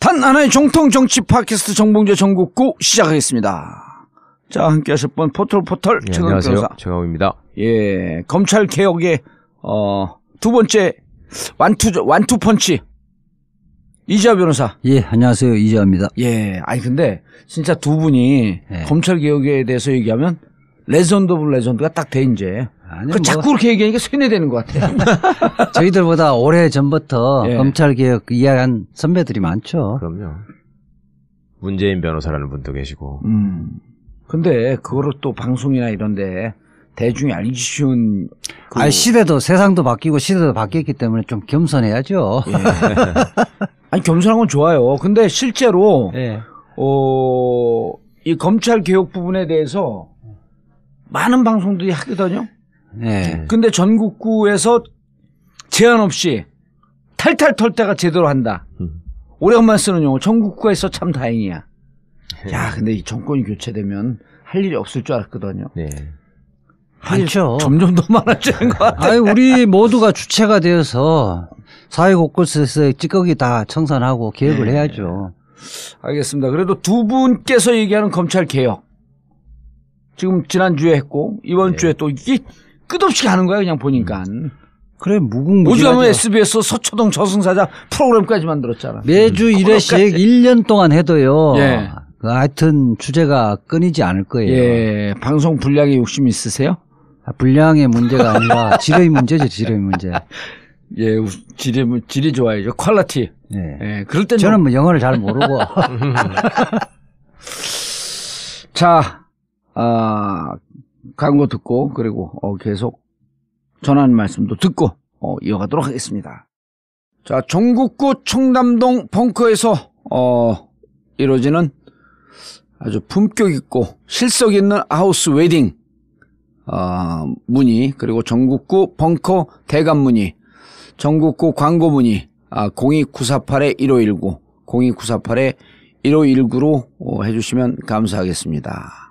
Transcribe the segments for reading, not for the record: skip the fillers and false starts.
단 하나의 정통 정치 팟캐스트 정봉재 정국구 시작하겠습니다. 자, 함께 하실 분 포털 예, 최강욱 안녕하세요. 변호사. 최강욱입니다. 예, 검찰 개혁의 두 번째 완투 펀치 이재화 변호사. 예, 안녕하세요. 이재화입니다. 예, 아니 근데 진짜 두 분이 검찰 개혁에 대해서 얘기하면 레전드 오브 레전드가 딱 돼 이제. 그 자꾸 그렇게 얘기하니까 세뇌되는 것 같아. 저희들보다 오래 전부터 검찰 개혁 이야기한 선배들이 많죠. 그럼요. 문재인 변호사라는 분도 계시고. 근데 그거를 또 방송이나 이런데 대중이 알기 쉬운. 시대도 세상도 바뀌고 시대도 바뀌었기 때문에 좀 겸손해야죠. 예. 아니 겸손한 건 좋아요. 근데 실제로 이 검찰 개혁 부분에 대해서 많은 방송들이 하거든요. 네. 근데 전국구에서 제한 없이 탈탈 털 때가 제대로 한다. 오래간만에 쓰는 용어. 전국구가 있어 참 다행이야. 야, 근데 이 정권이 교체되면 할 일이 없을 줄 알았거든요. 네. 많죠. 점점 더 많아지는 것 같아요. 우리 모두가 주체가 되어서 사회 곳곳에서 찌꺼기 다 청산하고 개혁을 해야죠. 알겠습니다. 그래도 두 분께서 얘기하는 검찰 개혁. 지금 지난주에 했고 이번 주에 또 이게 끝없이 가는 거야 그냥 보니까. 그래 무궁무진하죠. 오죽하면 SBS 서초동 저승사자 프로그램까지 만들었잖아. 매주 1회씩 1년 동안 해도요. 하여튼 주제가 끊이지 않을 거예요. 예, 방송 분량에 욕심 있으세요? 분량의 문제가 아니라 질의 문제죠. 질의 문제. 예, 질이 좋아야죠. 퀄리티. 예, 그럴 땐 저는 뭐 영어를 잘 모르고. 자, 광고 듣고 그리고 계속 전하는 말씀도 듣고 이어가도록 하겠습니다. 자, 전국구 청담동 벙커에서 이루어지는 아주 품격 있고 실속 있는 하우스 웨딩 문의, 그리고 전국구 벙커 대관 문의, 전국구 광고 문의 02948-1519 02948-1519로 해주시면 감사하겠습니다.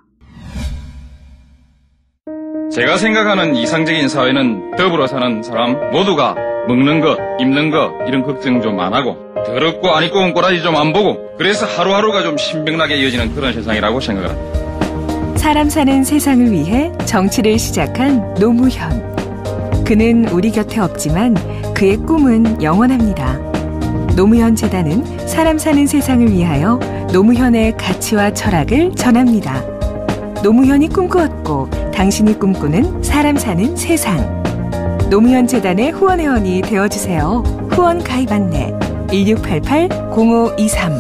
제가 생각하는 이상적인 사회는 더불어 사는 사람 모두가 먹는 것, 입는 것 이런 걱정 좀 안 하고 더럽고 안 입고 온 꼬라지 좀 안 보고 그래서 하루하루가 좀 신명나게 이어지는 그런 세상이라고 생각을 합니다. 사람 사는 세상을 위해 정치를 시작한 노무현. 그는 우리 곁에 없지만 그의 꿈은 영원합니다. 노무현 재단은 사람 사는 세상을 위하여 노무현의 가치와 철학을 전합니다. 노무현이 꿈꾸었고 당신이 꿈꾸는 사람 사는 세상. 노무현 재단의 후원회원이 되어주세요. 후원 가입 안내 1688-0523.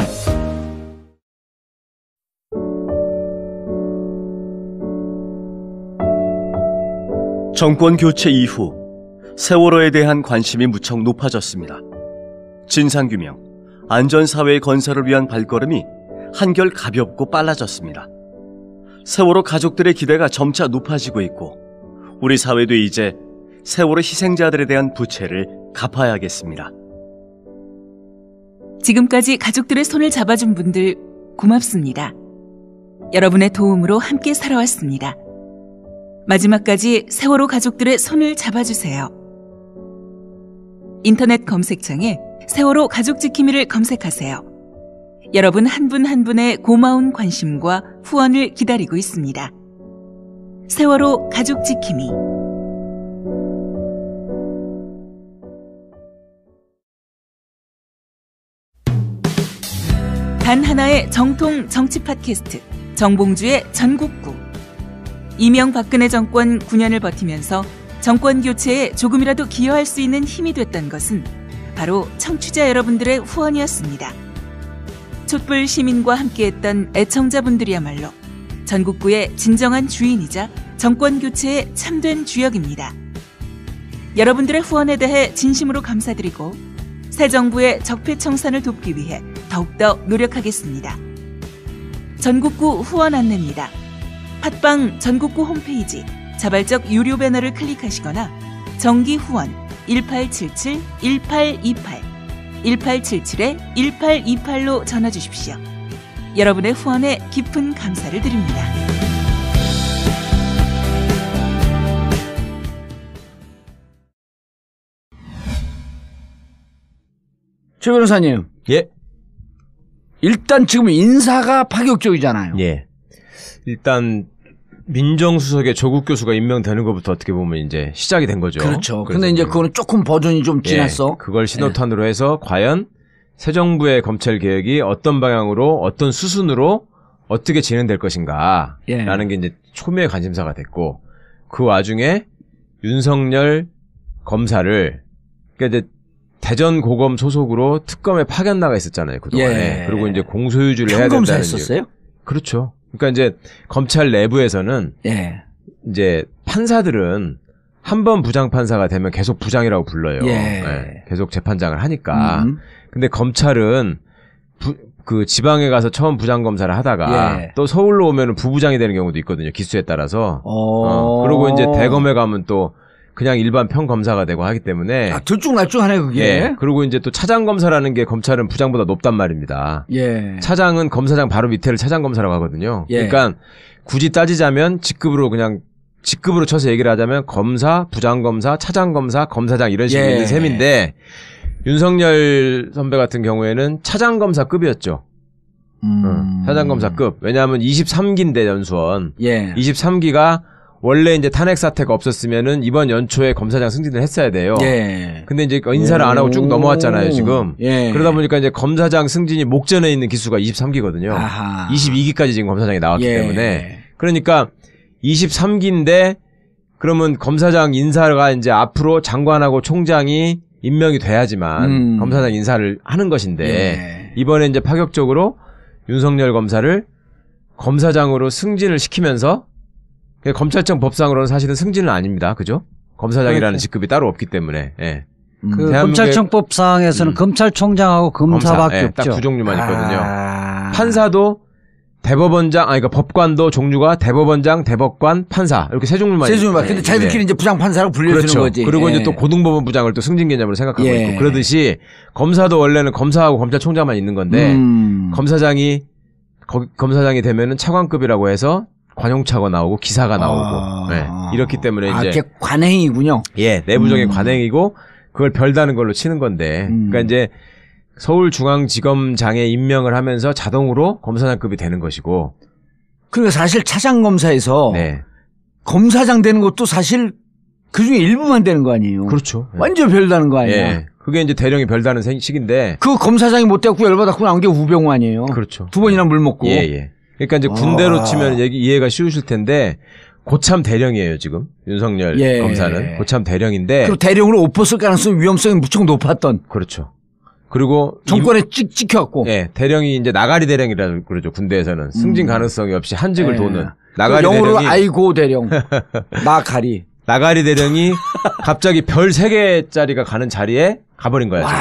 정권 교체 이후 세월호에 대한 관심이 무척 높아졌습니다. 진상규명, 안전사회 건설을 위한 발걸음이 한결 가볍고 빨라졌습니다. 세월호 가족들의 기대가 점차 높아지고 있고 우리 사회도 이제 세월호 희생자들에 대한 부채를 갚아야겠습니다. 지금까지 가족들의 손을 잡아준 분들 고맙습니다. 여러분의 도움으로 함께 살아왔습니다. 마지막까지 세월호 가족들의 손을 잡아주세요. 인터넷 검색창에 세월호 가족지킴이를 검색하세요. 여러분 한 분 한 분의 고마운 관심과 후원을 기다리고 있습니다. 세월호 가족지킴이. 단 하나의 정통 정치 팟캐스트 정봉주의 전국구. 이명박근혜 정권 9년을 버티면서 정권 교체에 조금이라도 기여할 수 있는 힘이 됐던 것은 바로 청취자 여러분들의 후원이었습니다. 촛불 시민과 함께했던 애청자분들이야말로 전국구의 진정한 주인이자 정권 교체의 참된 주역입니다. 여러분들의 후원에 대해 진심으로 감사드리고 새 정부의 적폐청산을 돕기 위해 더욱더 노력하겠습니다. 전국구 후원 안내입니다. 팟빵 전국구 홈페이지 자발적 유료 배너를 클릭하시거나 정기 후원 1877-1828 1877-1828로 전화 주십시오. 여러분의 후원에 깊은 감사를 드립니다. 최 변호사님. 예. 일단 지금 인사가 파격적이잖아요. 예. 일단 민정수석에 조국 교수가 임명되는 것부터 어떻게 보면 이제 시작이 된 거죠. 그렇죠. 근데 이제 그거는 조금 버전이 좀 지났어. 예, 그걸 신호탄으로 해서 과연 새 정부의 검찰 개혁이 어떤 방향으로 어떤 수순으로 어떻게 진행될 것인가 라는 게 이제 초미의 관심사가 됐고 그 와중에 윤석열 검사를 그러니까 이제 대전 고검 소속으로 특검에 파견 나가 있었잖아요 그동안에. 그리고 이제 공소유지를 해야 된다는 평검사였었어요? 그렇죠. 그러니까 이제 검찰 내부에서는 이제 판사들은 한 번 부장판사가 되면 계속 부장이라고 불러요. 계속 재판장을 하니까. 근데 검찰은 그 지방에 가서 처음 부장검사를 하다가 또 서울로 오면 부부장이 되는 경우도 있거든요. 기수에 따라서. 그리고 이제 대검에 가면 또 그냥 일반 평검사가 되고 하기 때문에. 들쭉날쭉하네 그게. 그리고 이제 또 차장검사라는 게 검찰은 부장보다 높단 말입니다. 차장은 검사장 바로 밑에를 차장검사라고 하거든요. 그러니까 굳이 따지자면 직급으로 쳐서 얘기를 하자면 검사, 부장검사, 차장검사, 검사장 이런 식으로 있는 셈인데 윤석열 선배 같은 경우에는 차장검사급이었죠. 차장검사급. 왜냐하면 23기인데 연수원. 23기가 원래 이제 탄핵 사태가 없었으면은 이번 연초에 검사장 승진을 했어야 돼요. 근데 이제 인사를 안 하고 쭉 넘어왔잖아요, 지금. 그러다 보니까 이제 검사장 승진이 목전에 있는 기수가 23기거든요. 22기까지 지금 검사장이 나왔기 때문에. 그러니까 23기인데 그러면 검사장 인사가 이제 앞으로 장관하고 총장이 임명이 돼야지만 검사장 인사를 하는 것인데 이번에 이제 파격적으로 윤석열 검사를 검사장으로 승진을 시키면서 검찰청 법상으로는 사실은 승진은 아닙니다. 그죠? 검사장이라는 직급이 따로 없기 때문에. 그 검찰청법상에서는 검찰총장하고 검사밖에 없죠. 딱 두 종류만 있거든요. 판사도 대법원장, 그러니까 법관도 종류가 대법원장, 대법관, 판사 이렇게 세 종류만 있어요. 근데 자기들끼리 이제 부장판사라고 불려주는 거지. 그리고 이제 또 고등법원 부장을 또 승진 개념으로 생각하고 있고 그러듯이 검사도 원래는 검사하고 검찰총장만 있는 건데 검사장이 되면은 차관급이라고 해서 관용차가 나오고 기사가 나오고 이렇기 때문에 이제 관행이군요. 내부적인 관행이고 그걸 별다는 걸로 치는 건데 그러니까 이제 서울중앙지검장에 임명을 하면서 자동으로 검사장급이 되는 것이고. 그러니까 사실 차장검사에서 검사장 되는 것도 사실 그중에 일부만 되는 거 아니에요. 그렇죠. 완전 별다는 거 아니에요. 그게 이제 대령이 별다는 식인데. 그 검사장이 못 돼갖고 열받았고 나온 게 우병우 아니에요. 그렇죠. 두 번이나 물 먹고. 그러니까 이제 군대로 치면 이해가 쉬우실 텐데 고참 대령이에요 지금 윤석열 검사는 고참 대령인데. 그리고 대령으로 옷 벗을 가능성 위험성이 무척 높았던. 그렇죠. 그리고 정권에 찍혀갖고. 대령이 이제 나가리 대령이라고 그러죠 군대에서는 승진 가능성이 없이 한직을 도는 나가리 영어로 대령이. 아이고 대령. 나가리 대령이 갑자기 별 3개짜리가 가는 자리에 가버린 거야 지금.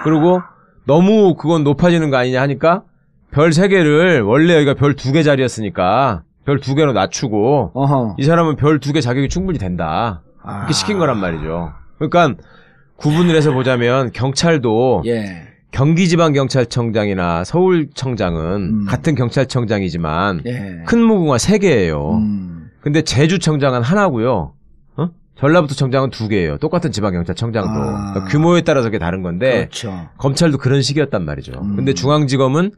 그리고 너무 그건 높아지는 거 아니냐 하니까 별 3개를 원래 여기가 별 2개 자리였으니까 별 2개로 낮추고 이 사람은 별 2개 자격이 충분히 된다 이렇게 시킨 거란 말이죠. 그러니까 구분을 해서 보자면 경찰도 경기지방경찰청장이나 서울청장은 같은 경찰청장이지만 큰 무궁화 3개예요. 근데 제주청장은 하나고요. 전라북도청장은 2개예요. 똑같은 지방경찰청장도. 그러니까 규모에 따라서 그게 다른 건데 검찰도 그런 식이었단 말이죠. 근데 중앙지검은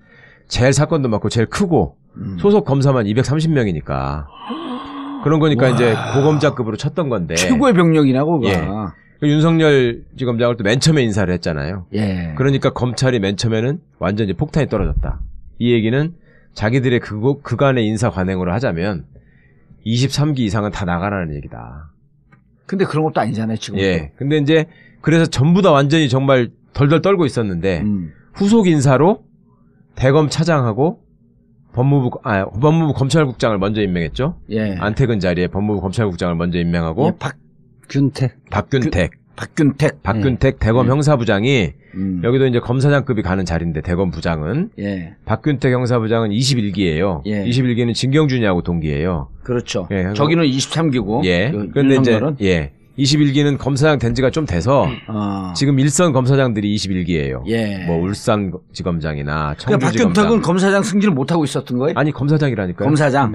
제일 사건도 많고 제일 크고 소속 검사만 230명이니까 그런 거니까 이제 고검장급으로 쳤던 건데 최고의 병력이나 그거. 윤석열 지검장을 또 맨 처음에 인사를 했잖아요. 그러니까 검찰이 맨 처음에는 완전히 폭탄이 떨어졌다. 이 얘기는 자기들의 그간의 인사 관행으로 하자면 23기 이상은 다 나가라는 얘기다. 근데 그런 것도 아니잖아요 지금. 근데 이제 그래서 전부 다 완전히 정말 덜덜 떨고 있었는데 후속 인사로 대검 차장하고 법무부 검찰국장을 먼저 임명했죠. 안택은 자리에 법무부 검찰국장을 먼저 임명하고 박균택 대검 형사부장이 여기도 이제 검사장급이 가는 자리인데 대검 부장은 박균택 형사부장은 21기예요. 21기는 진경준이하고 동기예요. 그렇죠. 저기는 23기고. 그런데 이제 21기는 검사장 된 지가 좀 돼서 지금 일선 검사장들이 21기예요. 뭐 울산지검장이나 청주지검장. 박균택은 검사장 승진을 못 하고 있었던 거예요? 아니 검사장이라니까요. 검사장.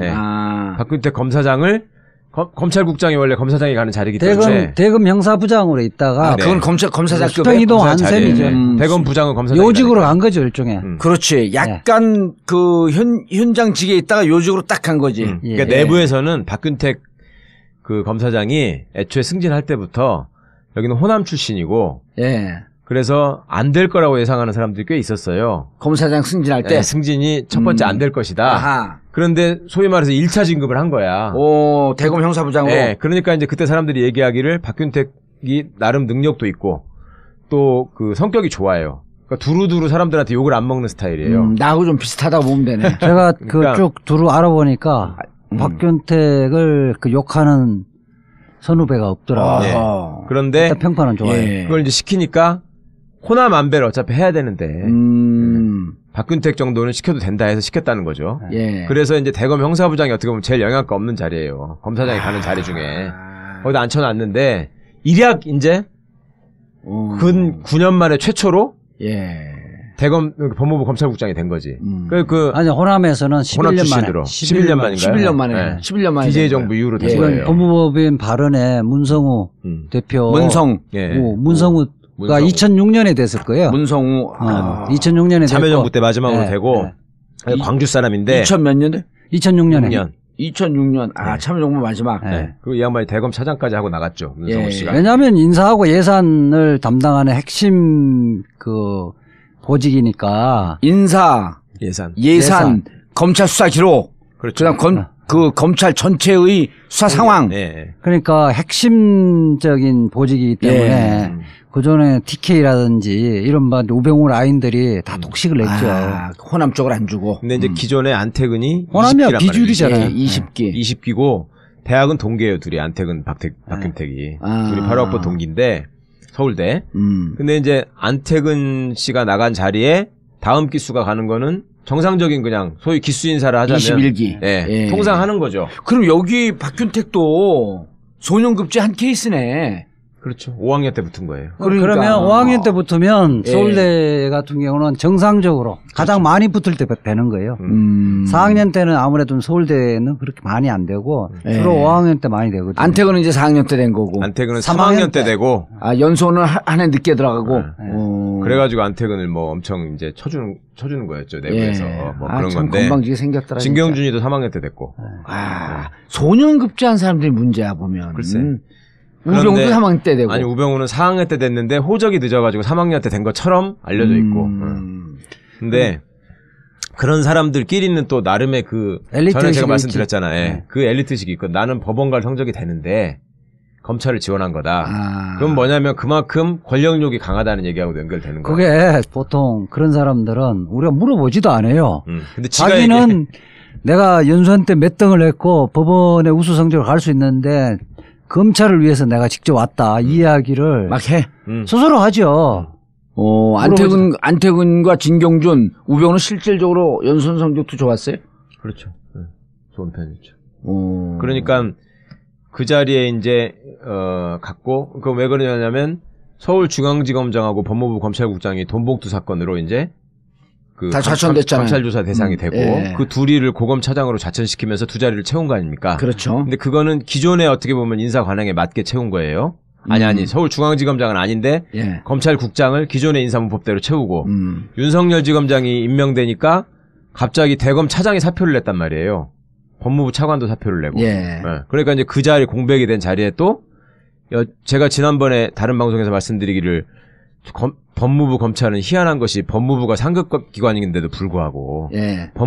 박균택 검사장을 검찰국장이 원래 검사장이 가는 자리이기 때문에 대검 형사부장으로 있다가 그건 검사장급에 수평 이동한 셈이죠. 대검 부장은 검사장 요직으로 간 거죠 일종의. 그렇지. 약간 그 현장직에 있다가 요직으로 딱 간 거지. 그러니까 내부에서는 박균택 그 검사장이 애초에 승진할 때부터 여기는 호남 출신이고 그래서 안 될 거라고 예상하는 사람들이 꽤 있었어요. 검사장 승진할 때 승진이 첫 번째 안 될 것이다. 아하. 그런데 소위 말해서 1차 진급을 한 거야. 오, 대검 형사부장으로. 네, 그러니까 이제 그때 사람들이 얘기하기를 박균택이 나름 능력도 있고 또 그 성격이 좋아요. 그러니까 두루두루 사람들한테 욕을 안 먹는 스타일이에요. 나하고 좀 비슷하다고 보면 되네. 제가 그러니까, 그 쭉 두루 알아보니까 박균택을 그 욕하는 선후배가 없더라고요. 그런데 일단 평판은 좋아요. 그걸 이제 시키니까 호남 안배를 어차피 해야 되는데 박균택 정도는 시켜도 된다 해서 시켰다는 거죠. 그래서 이제 대검 형사부장이 어떻게 보면 제일 영향가 없는 자리예요. 검사장이 가는 자리 중에 거기다 앉혀놨는데 일약 이제 근 9년 만에 최초로 대검 법무부 검찰국장이 된 거지. 아니 호남에서는 11년 만에 11년 만인가요? 11년 만에. 11년 만에. DJ 정부 이후로 된 거예요. 법무법인 발언에 문성우 대표 문성우가 2006년에 됐을 거예요. 문성우 2006년에 참여정부 때 마지막으로 되고 광주 사람인데 2000 몇 년대? 2006년에 2006년 참여정부 마지막. 그리고 이 양반이 대검 차장까지 하고 나갔죠. 문성우 씨가. 왜냐하면 인사하고 예산을 담당하는 핵심 그 보직이니까 인사, 예산. 검찰 수사 기록, 그렇죠. 그다음 그 검찰 전체의 수사 상황. 그러니까 핵심적인 보직이기 때문에 그전에 TK라든지 이런 우병우 라인들이 다 독식을 냈죠. 호남 쪽을 안 주고. 근데 이제 기존에 안택은이 호남이야 비주류잖아요. 20기. 대학은 동기예요. 둘이 안택은 박균택이. 둘이 바로 학번 동기인데 서울대. 근데 이제 안택은 씨가 나간 자리에 다음 기수가 가는 거는 정상적인 그냥 소위 기수 인사를 하자면 21기. 통상 하는 거죠. 그럼 여기 박균택도 소년급제 한 케이스네. 그렇죠. 5학년 때 붙은 거예요. 그러면 5학년 때 붙으면 서울대 같은 경우는 정상적으로 가장 많이 붙을 때 되는 거예요. 4학년 때는 아무래도 서울대는 그렇게 많이 안 되고 주로 5학년 때 많이 되거든요. 안택은 이제 4학년 때 된 거고. 안택은 3학년 때 되고. 연수는 한 해 늦게 들어가고. 그래가지고 안택은을 뭐 엄청 이제 쳐주는 거였죠. 내부에서. 뭐 그런 참 건데. 건방지게 생겼더라. 진경준이도 3학년 때 됐고. 소년급제한 사람들이 문제야 보면. 글쎄. 우병우도 3학년 때 되고. 아니 우병우는 4학년 때 됐는데 호적이 늦어가지고 3학년 때 된 것처럼 알려져 있고. 근데 그런 사람들끼리는 또 나름의 전에 제가 말씀드렸잖아요. 그 엘리트식이 있고 나는 법원 갈 성적이 되는데 검찰을 지원한 거다. 그럼 뭐냐면 그만큼 권력욕이 강하다는 얘기하고 연결되는 거예요. 그게 보통 그런 사람들은 우리가 물어보지도 않아요. 근데 자기는 내가 연수원 때 몇 등을 했고 법원에 우수 성적을 갈 수 있는데 검찰을 위해서 내가 직접 왔다. 이 이야기를 막 해. 스스로 하죠. 안태근과 진경준, 우병우는 실질적으로 연수원 성적도 좋았어요? 그렇죠. 좋은 편이죠. 그러니까 그 자리에 이제 갔고 그럼 왜 그러냐면 서울중앙지검장하고 법무부 검찰국장이 돈봉투 사건으로 이제 다 좌천됐잖아요. 검찰조사 대상이 되고 그 둘이를 고검 차장으로 좌천시키면서 두 자리를 채운 거 아닙니까? 그렇죠. 근데 그거는 기존에 어떻게 보면 인사 관행에 맞게 채운 거예요. 아니 서울중앙지검장은 아닌데 검찰국장을 기존의 인사문법대로 채우고 윤석열 지검장이 임명되니까 갑자기 대검 차장이 사표를 냈단 말이에요. 법무부 차관도 사표를 내고. 그러니까 이제 그 자리 공백이 된 자리에 또 제가 지난번에 다른 방송에서 말씀드리기를 법무부 검찰은 희한한 것이 법무부가 상급 기관인데도 불구하고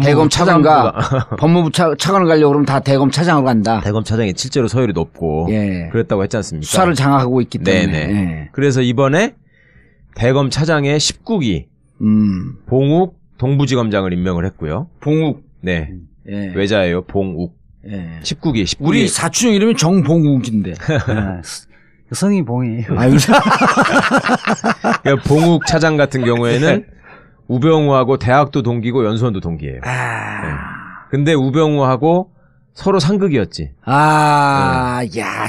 대검 차장과 법무부 차관을 가려고 그러면 다 대검 차장으로 간다. 대검 차장이 실제로 서열이 높고 그랬다고 했지 않습니까? 수사를 장악하고 있기 때문에. 그래서 이번에 대검 차장의 19기 봉욱 동부지검장을 임명을 했고요. 봉욱. 외자예요. 봉욱. 19기. 우리 사촌 이름이 정봉욱인데. 성이 봉이에요. 봉욱 차장 같은 경우에는 우병우하고 대학도 동기고 연수원도 동기예요. 근데 우병우하고 서로 상극이었지. 야,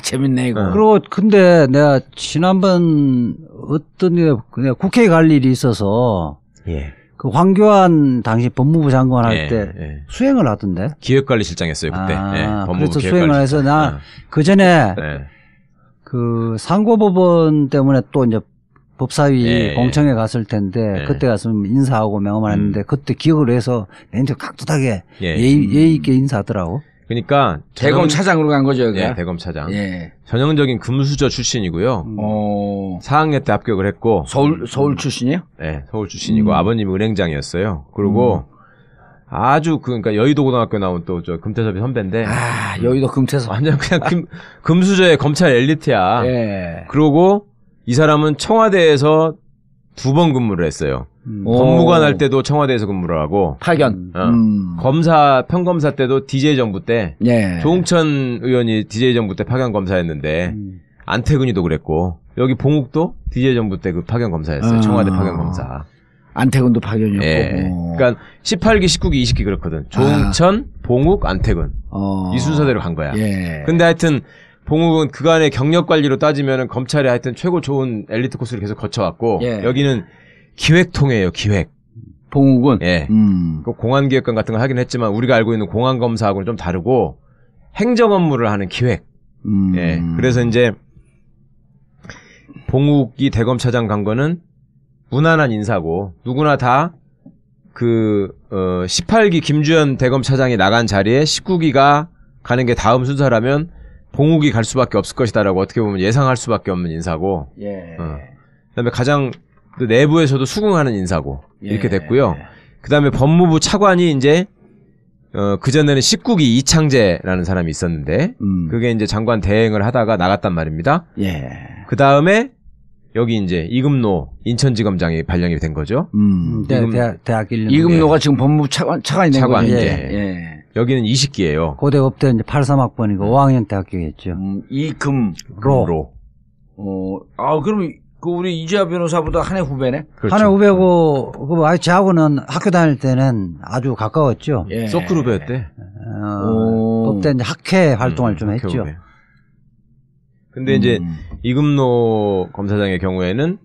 재밌네, 이거. 그리고 근데 내가 지난번 어떤 국회에 갈 일이 있어서 그 황교안 당시 법무부 장관 할 때 수행을 하던데. 기획관리실장했어요 그때. 법무부 그래서 수행을 해서 나 그 전에 그 상고법원 때문에 또 이제 법사위 공청회 갔을 텐데 그때 가서 인사하고 명함을 했는데 그때 기억을 해서 내한테 깍듯하게 예의 있게 인사하더라고. 그러니까 대검 차장으로 간 거죠. 예, 대검 차장. 전형적인 금수저 출신이고요. 4학년 때 합격을 했고 서울 출신이에요? 네, 서울 출신이고 아버님이 은행장이었어요. 그리고 아주 그러니까 여의도 고등학교 나온 또 저 금태섭이 선배인데. 아 여의도 금태섭. 완전 그냥 금수저의 검찰 엘리트야. 그러고 이 사람은 청와대에서 2번 근무를 했어요. 법무관 할 때도 청와대에서 근무를 하고 파견. 검사 평검사 때도 DJ 정부 때 조홍천 의원이 DJ 정부 때 파견 검사였는데 안태근이도 그랬고 여기 봉욱도 DJ 정부 때 그 파견 검사였어요. 청와대 파견 검사. 안태근도 파견이었고. 그러니까 18기, 19기, 20기 그렇거든. 조홍천, 봉욱, 안태근 이 순서대로 간 거야. 근데 하여튼 봉욱은 그간의 경력 관리로 따지면은 검찰에 하여튼 최고 좋은 엘리트 코스를 계속 거쳐왔고 여기는 기획통이에요, 기획. 봉욱은? 그 공안기획관 같은 걸 하긴 했지만 우리가 알고 있는 공안검사하고는 좀 다르고 행정 업무를 하는 기획. 그래서 이제 봉욱이 대검차장 간 거는 무난한 인사고 누구나 다 그 18기 김주현 대검차장이 나간 자리에 19기가 가는 게 다음 순서라면 봉욱이 갈 수밖에 없을 것이다라고 어떻게 보면 예상할 수밖에 없는 인사고 그다음에 가장 내부에서도 수긍하는 인사고 이렇게 됐고요. 그다음에 법무부 차관이 이제 그전에는 19기 이창재라는 사람이 있었는데 그게 이제 장관 대행을 하다가 나갔단 말입니다. 그다음에 여기 이제 이금노 인천지검장이 발령이 된 거죠. 대학 1년. 이금노가 지금 법무부 차관이 된 거죠. 여기는 20기예요. 고대법 때 이제 83학번이고 5학년 때 합격했죠. 이금로. 그럼 그 우리 이재하 변호사보다 한 해 후배네? 그렇죠. 한 해 후배고, 저하고는 학교 다닐 때는 아주 가까웠죠. 서클 후배였대. 그때 이제 학회 활동을 좀 했죠. 후배. 근데 이제 이금노 검사장의 경우에는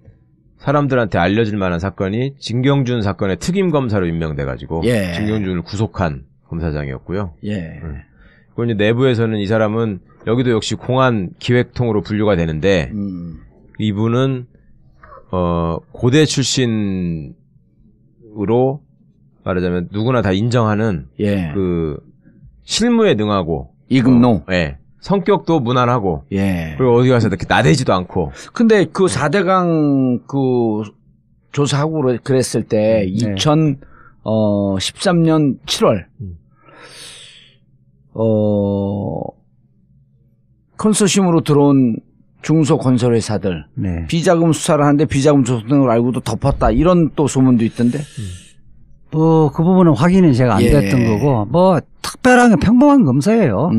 사람들한테 알려질 만한 사건이 진경준 사건의 특임 검사로 임명돼가지고 진경준을 구속한 검사장이었고요. 그리고 이제 내부에서는 이 사람은 여기도 역시 공안 기획통으로 분류가 되는데 이분은 고대 출신으로 말하자면 누구나 다 인정하는 그 실무에 능하고 이금노. 성격도 무난하고 그리고 어디 가서 이렇게 나대지도 않고. 근데 그 4대강 그 조사하고 그랬을 때 2013년 7월 컨소시엄으로 들어온 중소건설회사들 비자금 수사를 하는데 비자금 조성 등을 알고도 덮었다 이런 또 소문도 있던데. 그 부분은 확인이 제가 안 됐던 거고 특별하게 평범한 검사예요.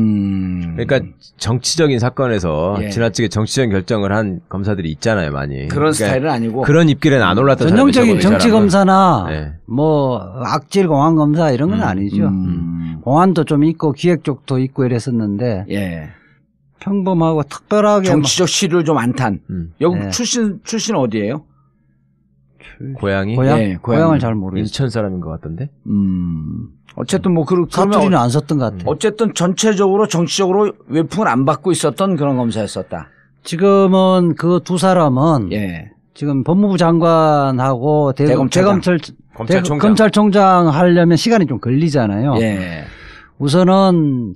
그러니까 정치적인 사건에서 지나치게 정치적인 결정을 한 검사들이 있잖아요, 많이. 그런 스타일은 아니고 그런 입길에는 안 올랐던 전형적인 정치 검사나 악질 공안 검사 이런 건 아니죠. 공안도 좀 있고 기획 쪽도 있고 이랬었는데 평범하고 특별하게 정치적 시를 좀 안 탄. 여기 출신 어디예요? 고향을 잘 모르겠어요. 인천 사람인 것 같던데. 어쨌든 뭐 사투리는 안 썼던 것 같아요. 어쨌든 전체적으로 정치적으로 외풍을 안 받고 있었던 그런 검사였었다. 지금은 그 두 사람은 지금 법무부 장관하고 검찰총장 하려면 시간이 좀 걸리잖아요. 우선은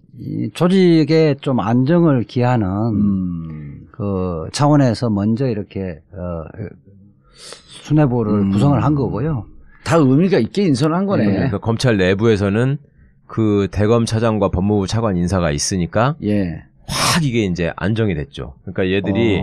조직에 좀 안정을 기하는 그 차원에서 먼저 이렇게 수뇌부를 구성을 한 거고요. 다 의미가 있게 인선한 거네. 그러니까 검찰 내부에서는 그 대검 차장과 법무부 차관 인사가 있으니까 확 이게 이제 안정이 됐죠. 그러니까 얘들이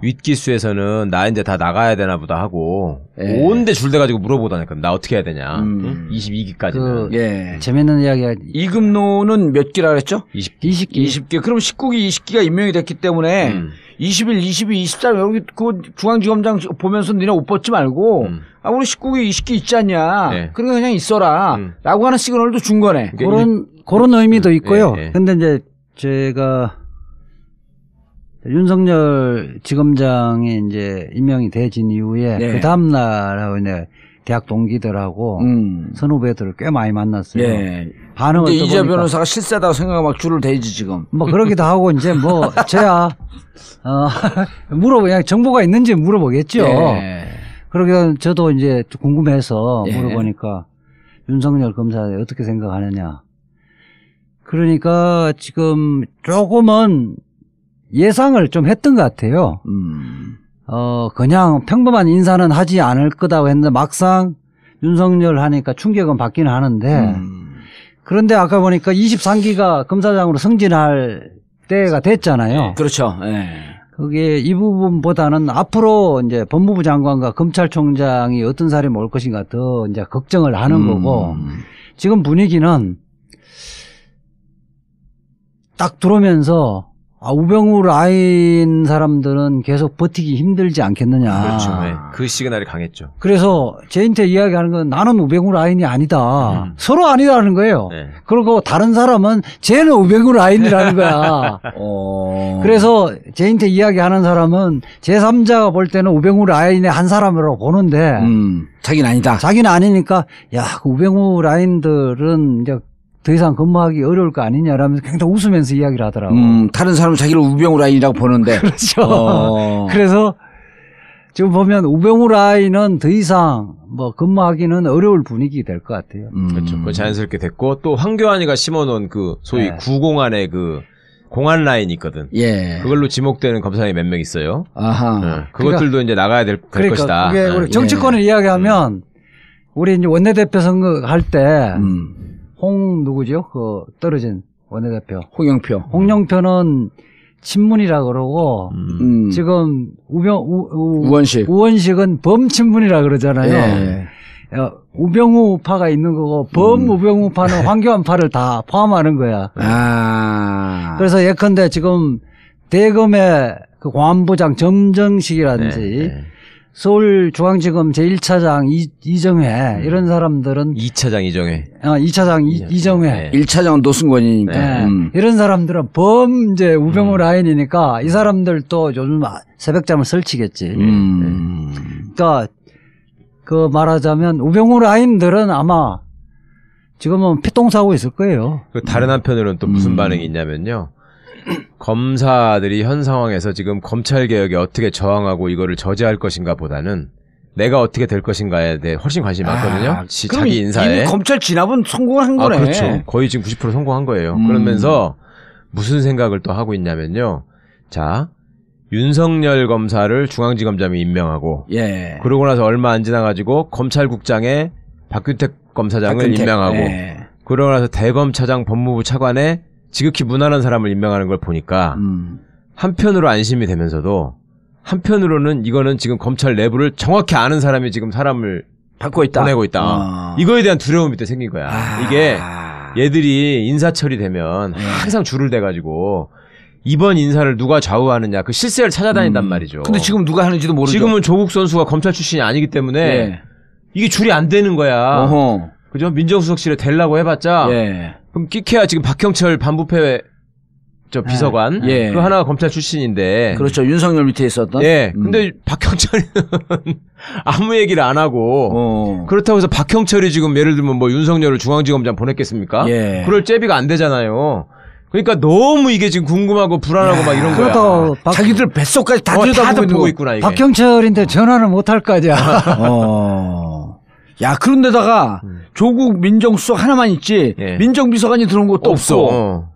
윗기수에서는 나 이제 다 나가야 되나 보다 하고 온데 줄대가지고 물어보다니까 나 어떻게 해야 되냐. 22기까지는. 재밌는 이야기가 이금노는 몇 기라 그랬죠? 20기. 그럼 19기 20기가 임명이 됐기 때문에 21, 22, 23 여기 그 중앙지검장 보면서 니네 옷 벗지 말고 우리 19기 20기 있지 않냐. 그러니까 그냥 있어라. 라고 하는 시그널도 준 거네. 그런 의미도 있고요. 근데 이제 제가 윤석열 지검장이 이제 임명이 되진 이후에 그 다음날 대학 동기들하고 선후배들을 꽤 많이 만났어요. 예. 반응을 이제 이재 변호사가 실세다고 생각하고 막 줄을 대지 지금. 뭐 그러기도 하고 이제 뭐 저야 그냥 정보가 있는지 물어보겠죠. 예. 그러게 저도 이제 궁금해서 예. 물어보니까 윤석열 검사에 어떻게 생각하느냐. 그러니까 지금 조금은 예상을 좀 했던 것 같아요. 그냥 평범한 인사는 하지 않을 거다고 했는데 막상 윤석열 하니까 충격은 받기는 하는데 그런데 아까 보니까 23기가 검사장으로 승진할 때가 됐잖아요. 그렇죠. 예. 그게 이 부분보다는 앞으로 이제 법무부 장관과 검찰총장이 어떤 사람이 올 것인가 더 이제 걱정을 하는 거고 지금 분위기는 딱 들어오면서 우병우 라인 사람들은 계속 버티기 힘들지 않겠느냐. 그렇죠. 네. 그 시그널이 강했죠. 그래서 제인테 이야기하는 건 나는 우병우 라인이 아니다. 서로 아니라는 거예요. 네. 그리고 다른 사람은 쟤는 우병우 라인이라는 거야. 그래서 제인테 이야기하는 사람은 제3자가 볼 때는 우병우 라인의 한 사람으로 보는데 자기는 아니다. 자기는 아니니까 그 우병우 라인들은 이제 더 이상 근무하기 어려울 거 아니냐라면서 굉장히 웃으면서 이야기를 하더라고. 다른 사람은 자기를 우병우 라인이라고 보는데. 그렇죠. 그래서 지금 보면 우병우 라인은 더 이상 뭐 근무하기는 어려울 분위기 될 것 같아요. 그렇죠. 그 자연스럽게 됐고 또 황교안이가 심어놓은 그 소위 구공안의 그 공안 라인이 있거든. 예. 그걸로 지목되는 검사님이 몇 명 있어요. 아하. 네. 그것들도 그러니까, 이제 나가야 될 것이다. 그게 우리 정치권을 이야기하면 우리 이제 원내대표 선거 할 때 누구죠? 떨어진 원내대표. 홍영표는 친문이라 그러고, 지금 우원식은 범친문이라 그러잖아요. 예. 우병우파가 있는 거고, 범우병우파는 황교안파를 다 포함하는 거야. 그래서 예컨대 지금 대검의 그 공안부장 점정식이라든지, 서울중앙지검 제1차장 이정회 이런 사람들은 2차장 이정회 2차장 이정회 1차장은 노승권이니까 이런 사람들은 이제 우병우 라인이니까 이 사람들도 요즘 새벽잠을 설치겠지. 그러니까 그 말하자면 우병우 라인들은 아마 지금은 피똥사고 있을 거예요. 다른 한편으로는 또 무슨 반응이 있냐면요. 검사들이 현 상황에서 지금 검찰개혁에 어떻게 저항하고 이거를 저지할 것인가 보다는 내가 어떻게 될 것인가에 대해 훨씬 관심이 많거든요. 자기 인사에. 이미 검찰 진압은 성공을 한 거네. 그렇죠. 거의 지금 90% 성공한 거예요. 그러면서 무슨 생각을 또 하고 있냐면요. 자, 윤석열 검사를 중앙지검장이 임명하고 그러고 나서 얼마 안 지나가지고 검찰국장에 박균택 검사장을 임명하고 그러고 나서 대검차장 법무부 차관에 지극히 무난한 사람을 임명하는 걸 보니까 한편으로 안심이 되면서도 한편으로는 이거는 지금 검찰 내부를 정확히 아는 사람이 지금 사람을 보내고 있다. 이거에 대한 두려움이 또 생긴 거야. 이게 얘들이 인사 처리되면 항상 줄을 대가지고 이번 인사를 누가 좌우하느냐 그 실세를 찾아다닌단 말이죠. 근데 지금 누가 하는지도 모르죠. 지금은 조국 선수가 검찰 출신이 아니기 때문에 이게 줄이 안 되는 거야. 그죠? 민정수석실에 대려고 해봤자 그럼 끼케야 지금 박형철 반부패 비서관 그 하나가 검찰 출신인데 그렇죠. 윤석열 밑에 있었던 근데 박형철이는 아무 얘기를 안 하고 그렇다고 해서 박형철이 지금 예를 들면 뭐 윤석열을 중앙지검장 보냈겠습니까? 그럴 제비가 안 되잖아요. 그러니까 너무 이게 지금 궁금하고 불안하고 막 이런 거야. 자기들 뱃속까지 다 들여다보고 있구나. 이게. 박형철인데 전화를 못 할 거 아니야. 야, 그런데다가 조국 민정수석 하나만 있지 민정비서관이 들어온 것도 없어.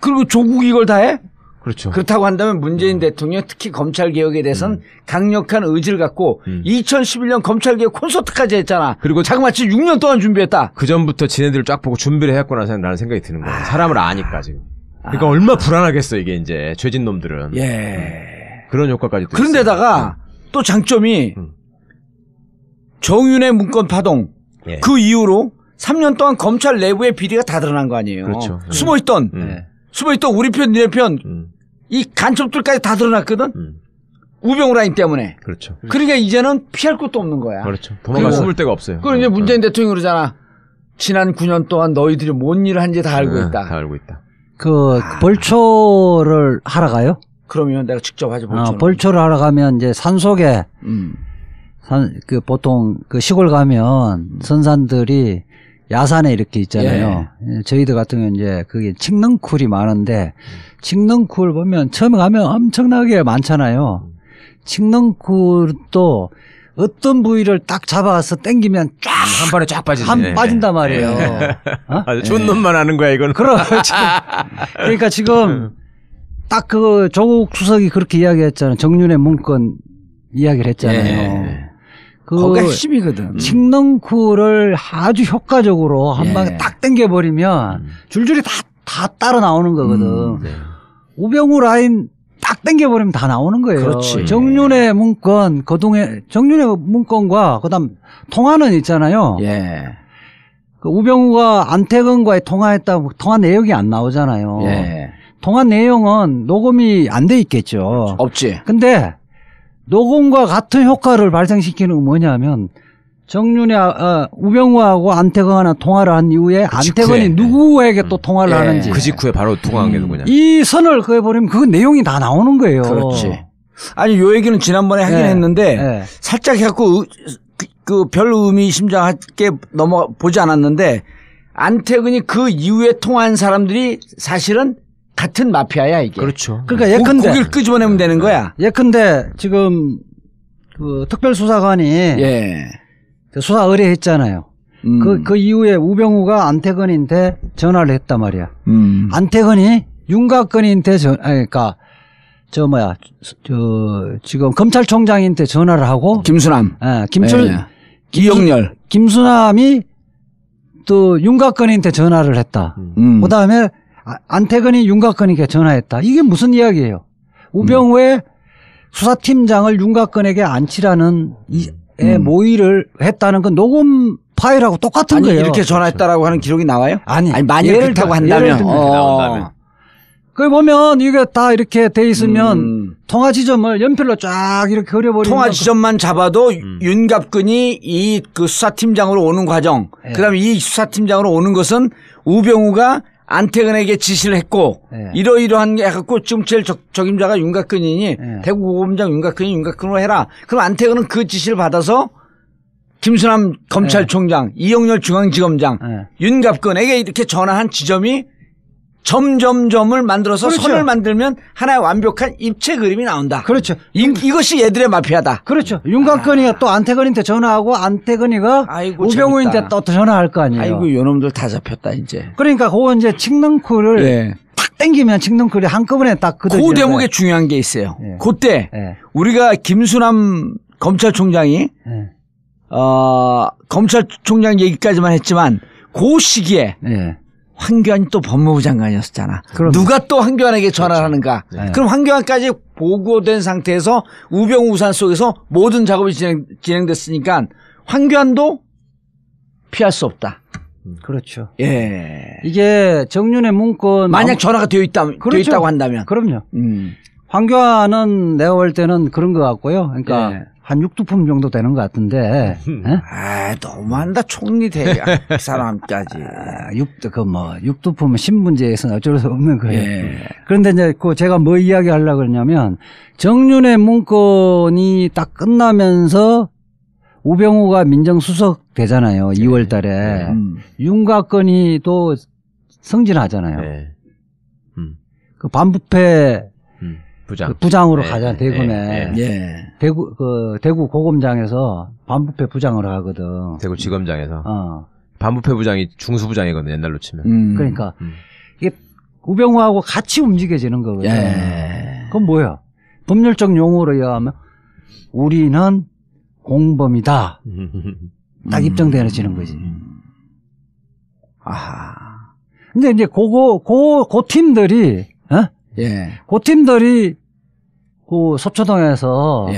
그리고 조국이 이걸 다 해? 그렇죠. 그렇다고 한다면 문재인 대통령 특히 검찰개혁에 대해서는 강력한 의지를 갖고 2011년 검찰개혁 콘서트까지 했잖아. 그리고 자그마치 6년 동안 준비했다. 그 전부터 지네들을 쫙 보고 준비를 해왔구나 라는 생각이 드는 거야. 사람을 아니까 지금. 그러니까 얼마나 불안하겠어 이게 이제 죄진 놈들은. 그런 효과까지. 그런데다가 또 장점이 정윤의 문건 파동 그 이후로 3년 동안 검찰 내부의 비리가 다 드러난 거 아니에요. 그렇죠. 숨어있던 우리 편 니네 편 이 간첩들까지 다 드러났거든. 우병우 라인 때문에. 그렇죠. 그러니까 이제는 피할 것도 없는 거야. 그렇죠. 도망가 숨을 데가 없어요. 그럼 이제 문재인 대통령이 그러잖아. 지난 9년 동안 너희들이 뭔 일을 한지 다 알고 있다. 다 알고 있다. 벌초를 하러 가요? 그러면 내가 직접 하지 벌초는. 벌초를 하러 가면 이제 산속에 보통 그 시골 가면 선산들이 야산에 이렇게 있잖아요. 예. 저희들 같은 경우는 이제 그게 칡넝쿨이 많은데 칡넝쿨 보면 처음에 가면 엄청나게 많잖아요. 칡넝쿨도 어떤 부위를 딱 잡아서 당기면 쫙 한 번에 쫙 빠지네. 빠진단 말이에요. 어? 아주 좋은 놈만 하는 거야 이거는. 그러니까 지금 딱 그 조국 수석이 그렇게 이야기했잖아요. 정윤의 문건 이야기를 했잖아요. 거기가 핵심이거든. 칡넝쿨을 아주 효과적으로 한 방에 딱 당겨버리면 줄줄이 다 따라 나오는 거거든. 우병우 라인 딱 당겨버리면 다 나오는 거예요. 그렇지. 정윤의 문건, 정윤의 문건과 그다음 통화는 있잖아요. 예. 그 우병우가 안태근과의 통화 내역이 안 나오잖아요. 예. 통화 내용은 녹음이 안 돼 있겠죠. 없지. 근데 녹음과 같은 효과를 발생시키는 건 뭐냐면 우병우하고 안태근하고 통화를 한 이후에 안태근이 누구에게 또 통화를 하는지 그 직후에 바로 통화한 게 누구냐. 이 선을 그어버리면 그 내용이 다 나오는 거예요. 그렇지. 아니 요 얘기는 지난번에 하긴 했는데 살짝 해갖고 별 의미심장하게 보지 않았는데 안태근이 그 이후에 통화한 사람들이 사실은 같은 마피아야 이게. 그렇죠. 그러니까 예컨대 고기를 끄집어내면 되는 거야. 예컨대 지금 그 특별수사관이 수사 의뢰했잖아요. 그 이후에 우병우가 안태근한테 전화를 했단 말이야. 안태근이 윤곽근한테 그러니까 지금 검찰총장한테 전화를 하고 김수남, 이영렬, 김수남이 또 윤곽근한테 전화를 했다. 그다음에 안태근이 윤곽근에게 전화했다. 이게 무슨 이야기예요? 우병우의 수사팀장을 윤곽근에게 안치라는 모의를 했다는 건 녹음 파일하고 똑같은 거예요. 이렇게 전화했다라고 하는 기록이 나와요? 아니 만약 그렇다고 한다면. 그 보면 이게 다 이렇게 돼 있으면 통화 지점을 연필로 쫙 이렇게 그려버리면 통화 지점만 잡아도 윤갑근이 그 수사팀장으로 오는 과정, 그다음에 이 수사팀장으로 오는 것은 우병우가 안태근에게 지시를 했고 이러이러한 게 해갖고 지금 제일 적임자가 윤곽근이니 대구고검장 윤곽근으로 해라. 그럼 안태근은 그 지시를 받아서 김수남 검찰총장, 이영렬 중앙지검장, 윤갑근에게 이렇게 전화한 지점이 점점점을 만들어서 선을 만들면 하나의 완벽한 입체 그림이 나온다. 그렇죠. 이것이 얘들의 마피아다. 그렇죠. 윤곽근이가 또 안태근한테 전화하고 안태근이가 우병우한테 또 전화할 거 아니에요. 아이고 요놈들 다 잡혔다 이제. 그러니까 그거 이제 칡넝쿨을 탁 당기면 칡넝쿨이 한꺼번에 딱 그 대목에 중요한 게 있어요. 그때 우리가 김수남 검찰총장이 검찰총장 얘기까지만 했지만 그 시기에 황교안이 또 법무부 장관이었잖아. 누가 또 황교안에게 전화를 하는가. 그럼 황교안까지 보고된 상태에서 우병우 우산 속에서 모든 작업이 진행됐으니까 황교안도 피할 수 없다. 그렇죠. 이게 정윤의 문건 만약 전화가 되어 있다고 한다면. 그럼요. 황교안은 내가 볼 때는 그런 것 같고요. 그러니까 한 6두품 정도 되는 것 같은데. 너무한다. 총리 대가 그 사람까지. 6두품은 신분제에서는 어쩔 수 없는 거예요. 그런데 이제 제가 뭐 이야기 하려고 그러냐면 정윤의 문건이 딱 끝나면서 우병우가 민정수석 되잖아요. 2월 달에. 윤곽근이 또 승진하잖아요. 그 반부패 부장으로 가자, 대구에. 대구 고검장에서 반부패 부장으로 하거든. 대구 지검장에서. 반부패 부장이 중수부장이거든, 옛날로 치면. 그러니까, 이게 우병우하고 같이 움직여지는 거거든. 그건 뭐야? 법률적 용어로 의하면, 우리는 공범이다. 딱 입증되어지는 거지. 근데 이제 그 팀들이, 그 팀들이 그 서초동에서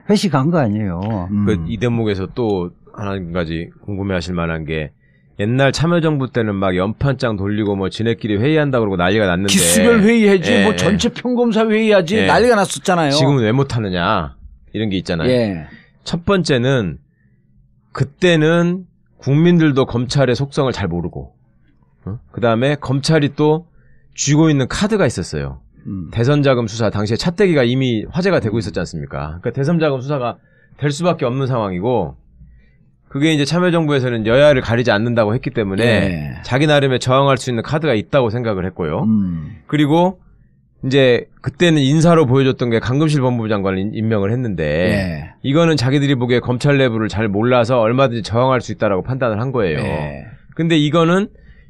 회식한 거 아니에요. 이 대목에서 또 한 가지 궁금해하실 만한 게 옛날 참여정부 때는 막 연판장 돌리고 뭐 지네끼리 회의한다 그러고 난리가 났는데 기수별 회의하지 뭐 전체 평검사 회의하지 난리가 났었잖아요. 지금은 왜 못하느냐 이런 게 있잖아요. 첫 번째는 그때는 국민들도 검찰의 속성을 잘 모르고 그 다음에 검찰이 또 쥐고 있는 카드가 있었어요. 대선자금 수사 당시에 차떼기가 이미 화제가 되고 있었지 않습니까? 그러니까 대선자금 수사가 될 수밖에 없는 상황이고 그게 이제 참여정부에서는 여야를 가리지 않는다고 했기 때문에 예. 자기 나름의 저항할 수 있는 카드가 있다고 생각을 했고요. 그리고 이제 그때는 인사로 보여줬던 게 강금실 법무부 장관을 임명을 했는데 예. 이거는 자기들이 보기에 검찰 내부를 잘 몰라서 얼마든지 저항할 수 있다라고 판단을 한 거예요. 예. 근데 이거는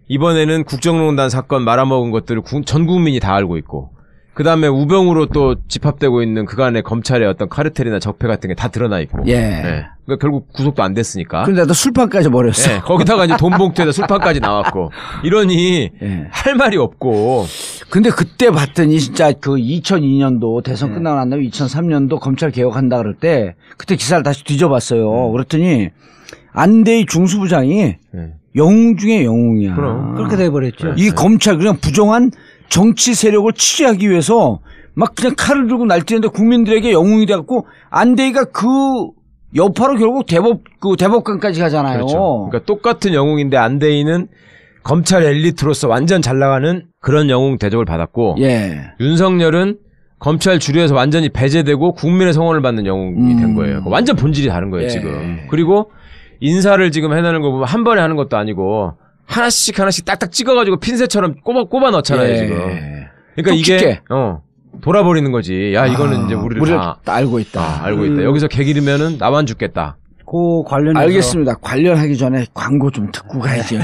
이번에는 국정농단 사건 말아먹은 것들을 전 국민이 다 알고 있고 그 다음에 우병우로 또 집합되고 있는 그간의 검찰의 어떤 카르텔이나 적폐 같은 게 다 드러나 있고. 예. 네. 그러니까 결국 구속도 안 됐으니까. 근데도 술판까지 버렸어. 네. 거기다가 이제 돈 봉투에다 술판까지 나왔고. 이러니 예. 할 말이 없고. 근데 그때 봤더니 진짜 그 2002년도 대선 끝나고 난 다음에 2003년도 검찰 개혁한다 그럴 때 그때 기사를 다시 뒤져봤어요. 그랬더니 안대희 중수부장이 영웅 중에 영웅이야. 그럼. 그렇게 돼버렸죠. 이 검찰 그냥 부정한 정치 세력을 취재하기 위해서 막 그냥 칼을 들고 날뛰는데 국민들에게 영웅이 돼갖고 안대희가 그 여파로 결국 대법관까지 가잖아요. 그렇죠. 그러니까 똑같은 영웅인데 안대희는 검찰 엘리트로서 완전 잘 나가는 그런 영웅 대접을 받았고 예. 윤석열은 검찰 주류에서 완전히 배제되고 국민의 성원을 받는 영웅이 된 거예요. 완전 본질이 다른 거예요, 예. 지금. 그리고 인사를 지금 해내는 거 보면 한 번에 하는 것도 아니고 하나씩 딱딱 찍어가지고 핀셋처럼 꼽아 넣잖아요, 예. 지금. 그러니까 이게, 돌아버리는 거지. 야, 이거는 이제 우리를 다 알고 있다. 알고 있다. 여기서 개기르면은 나만 죽겠다. 그 관련해서. 알겠습니다. 관련하기 전에 광고 좀 듣고 가야죠.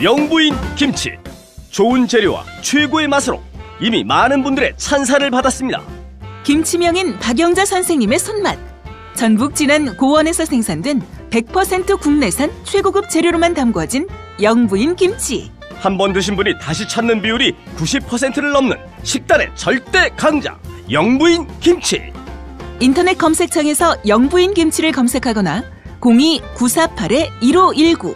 영부인 김치. 좋은 재료와 최고의 맛으로 이미 많은 분들의 찬사를 받았습니다. 김치명인 박영자 선생님의 손맛. 전북 진안 고원에서 생산된 100% 국내산 최고급 재료로만 담궈진 영부인 김치. 한 번 드신 분이 다시 찾는 비율이 90%를 넘는 식단의 절대 강자 영부인 김치. 인터넷 검색창에서 영부인 김치를 검색하거나 02-948-1519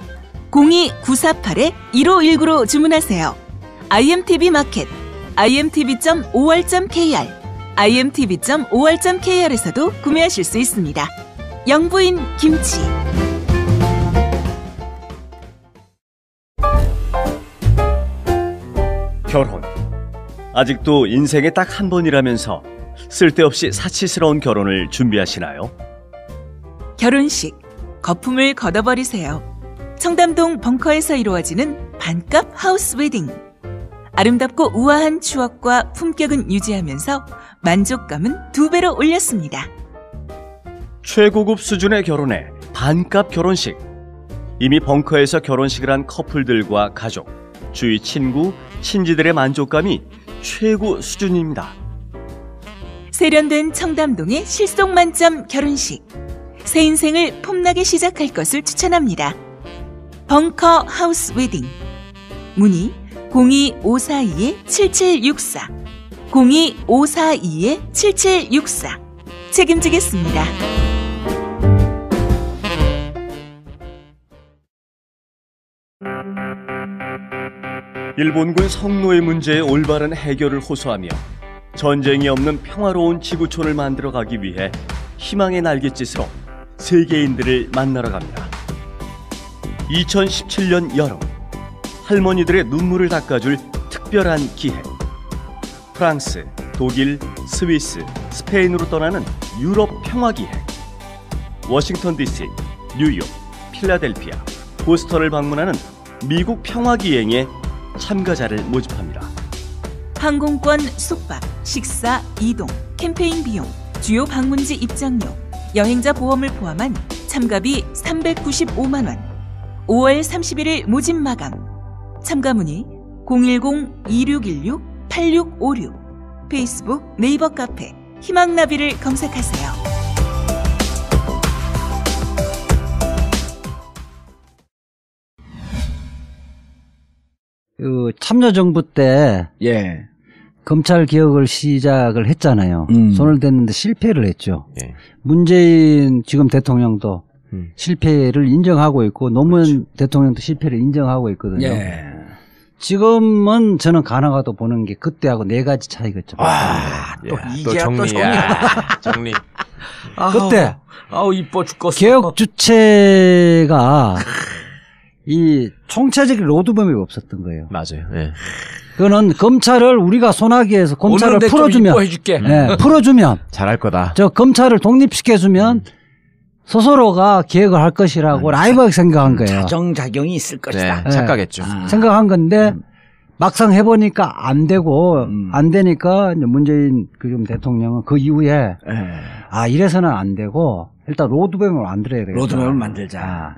02-948-1519로 주문하세요. IMTV 마켓, imtv.or.kr imtv.or.kr에서도 구매하실 수 있습니다. 영부인 김치. 결혼. 아직도 인생에 딱 한 번이라면서 쓸데없이 사치스러운 결혼을 준비하시나요? 결혼식, 거품을 걷어버리세요. 청담동 벙커에서 이루어지는 반값 하우스 웨딩. 아름답고 우아한 추억과 품격은 유지하면서 만족감은 2배로 올렸습니다. 최고급 수준의 결혼에 반값 결혼식. 이미 벙커에서 결혼식을 한 커플들과 가족, 주위 친구, 친지들의 만족감이 최고 수준입니다. 세련된 청담동의 실속 만점 결혼식. 새 인생을 폼나게 시작할 것을 추천합니다. 벙커 하우스 웨딩. 문의 02542-7764 02542-7764 책임지겠습니다. 일본군 성노예 문제의 올바른 해결을 호소하며 전쟁이 없는 평화로운 지구촌을 만들어가기 위해 희망의 날갯짓으로 세계인들을 만나러 갑니다. 2017년 여름, 할머니들의 눈물을 닦아줄 특별한 기회. 프랑스, 독일, 스위스, 스페인으로 떠나는 유럽 평화기획. 워싱턴 DC, 뉴욕, 필라델피아, 보스턴을 방문하는 미국 평화기행에 참가자를 모집합니다. 항공권, 숙박, 식사, 이동, 캠페인 비용, 주요 방문지 입장료, 여행자 보험을 포함한 참가비 395만 원. 5월 31일 모집 마감. 참가 문의 010-2616-8656 페이스북, 네이버 카페 희망나비를 검색하세요. 그 참여정부 때 예. 검찰 개혁을 시작을 했잖아요. 손을 댔는데 실패를 했죠. 예. 문재인 지금 대통령도 실패를 인정하고 있고 노무현 그렇죠. 대통령도 실패를 인정하고 있거든요. 예. 지금은 저는 가능하다고 보는 게 그때하고 4가지 차이가 좀 또 이게 정리. 그때 아우 이뻐 죽겠어. 개혁 주체가 이 총체적인 로드맵이 없었던 거예요. 맞아요. 예. 그거는 검찰을 우리가 소나기에서 검찰을 풀어주면, 해줄게. 네, 풀어주면 잘할 거다. 저 검찰을 독립시켜주면 스스로가 개혁을 할 것이라고 라이브하게 생각한 거예요. 자정작용이 있을 것이다. 네, 착각했죠. 생각한 건데 막상 해보니까 안 되고 안 되니까 문재인 그 대통령은 그 이후에 이래서는 안 되고 일단 로드맵을 만들어야 되겠다. 로드맵을 만들자.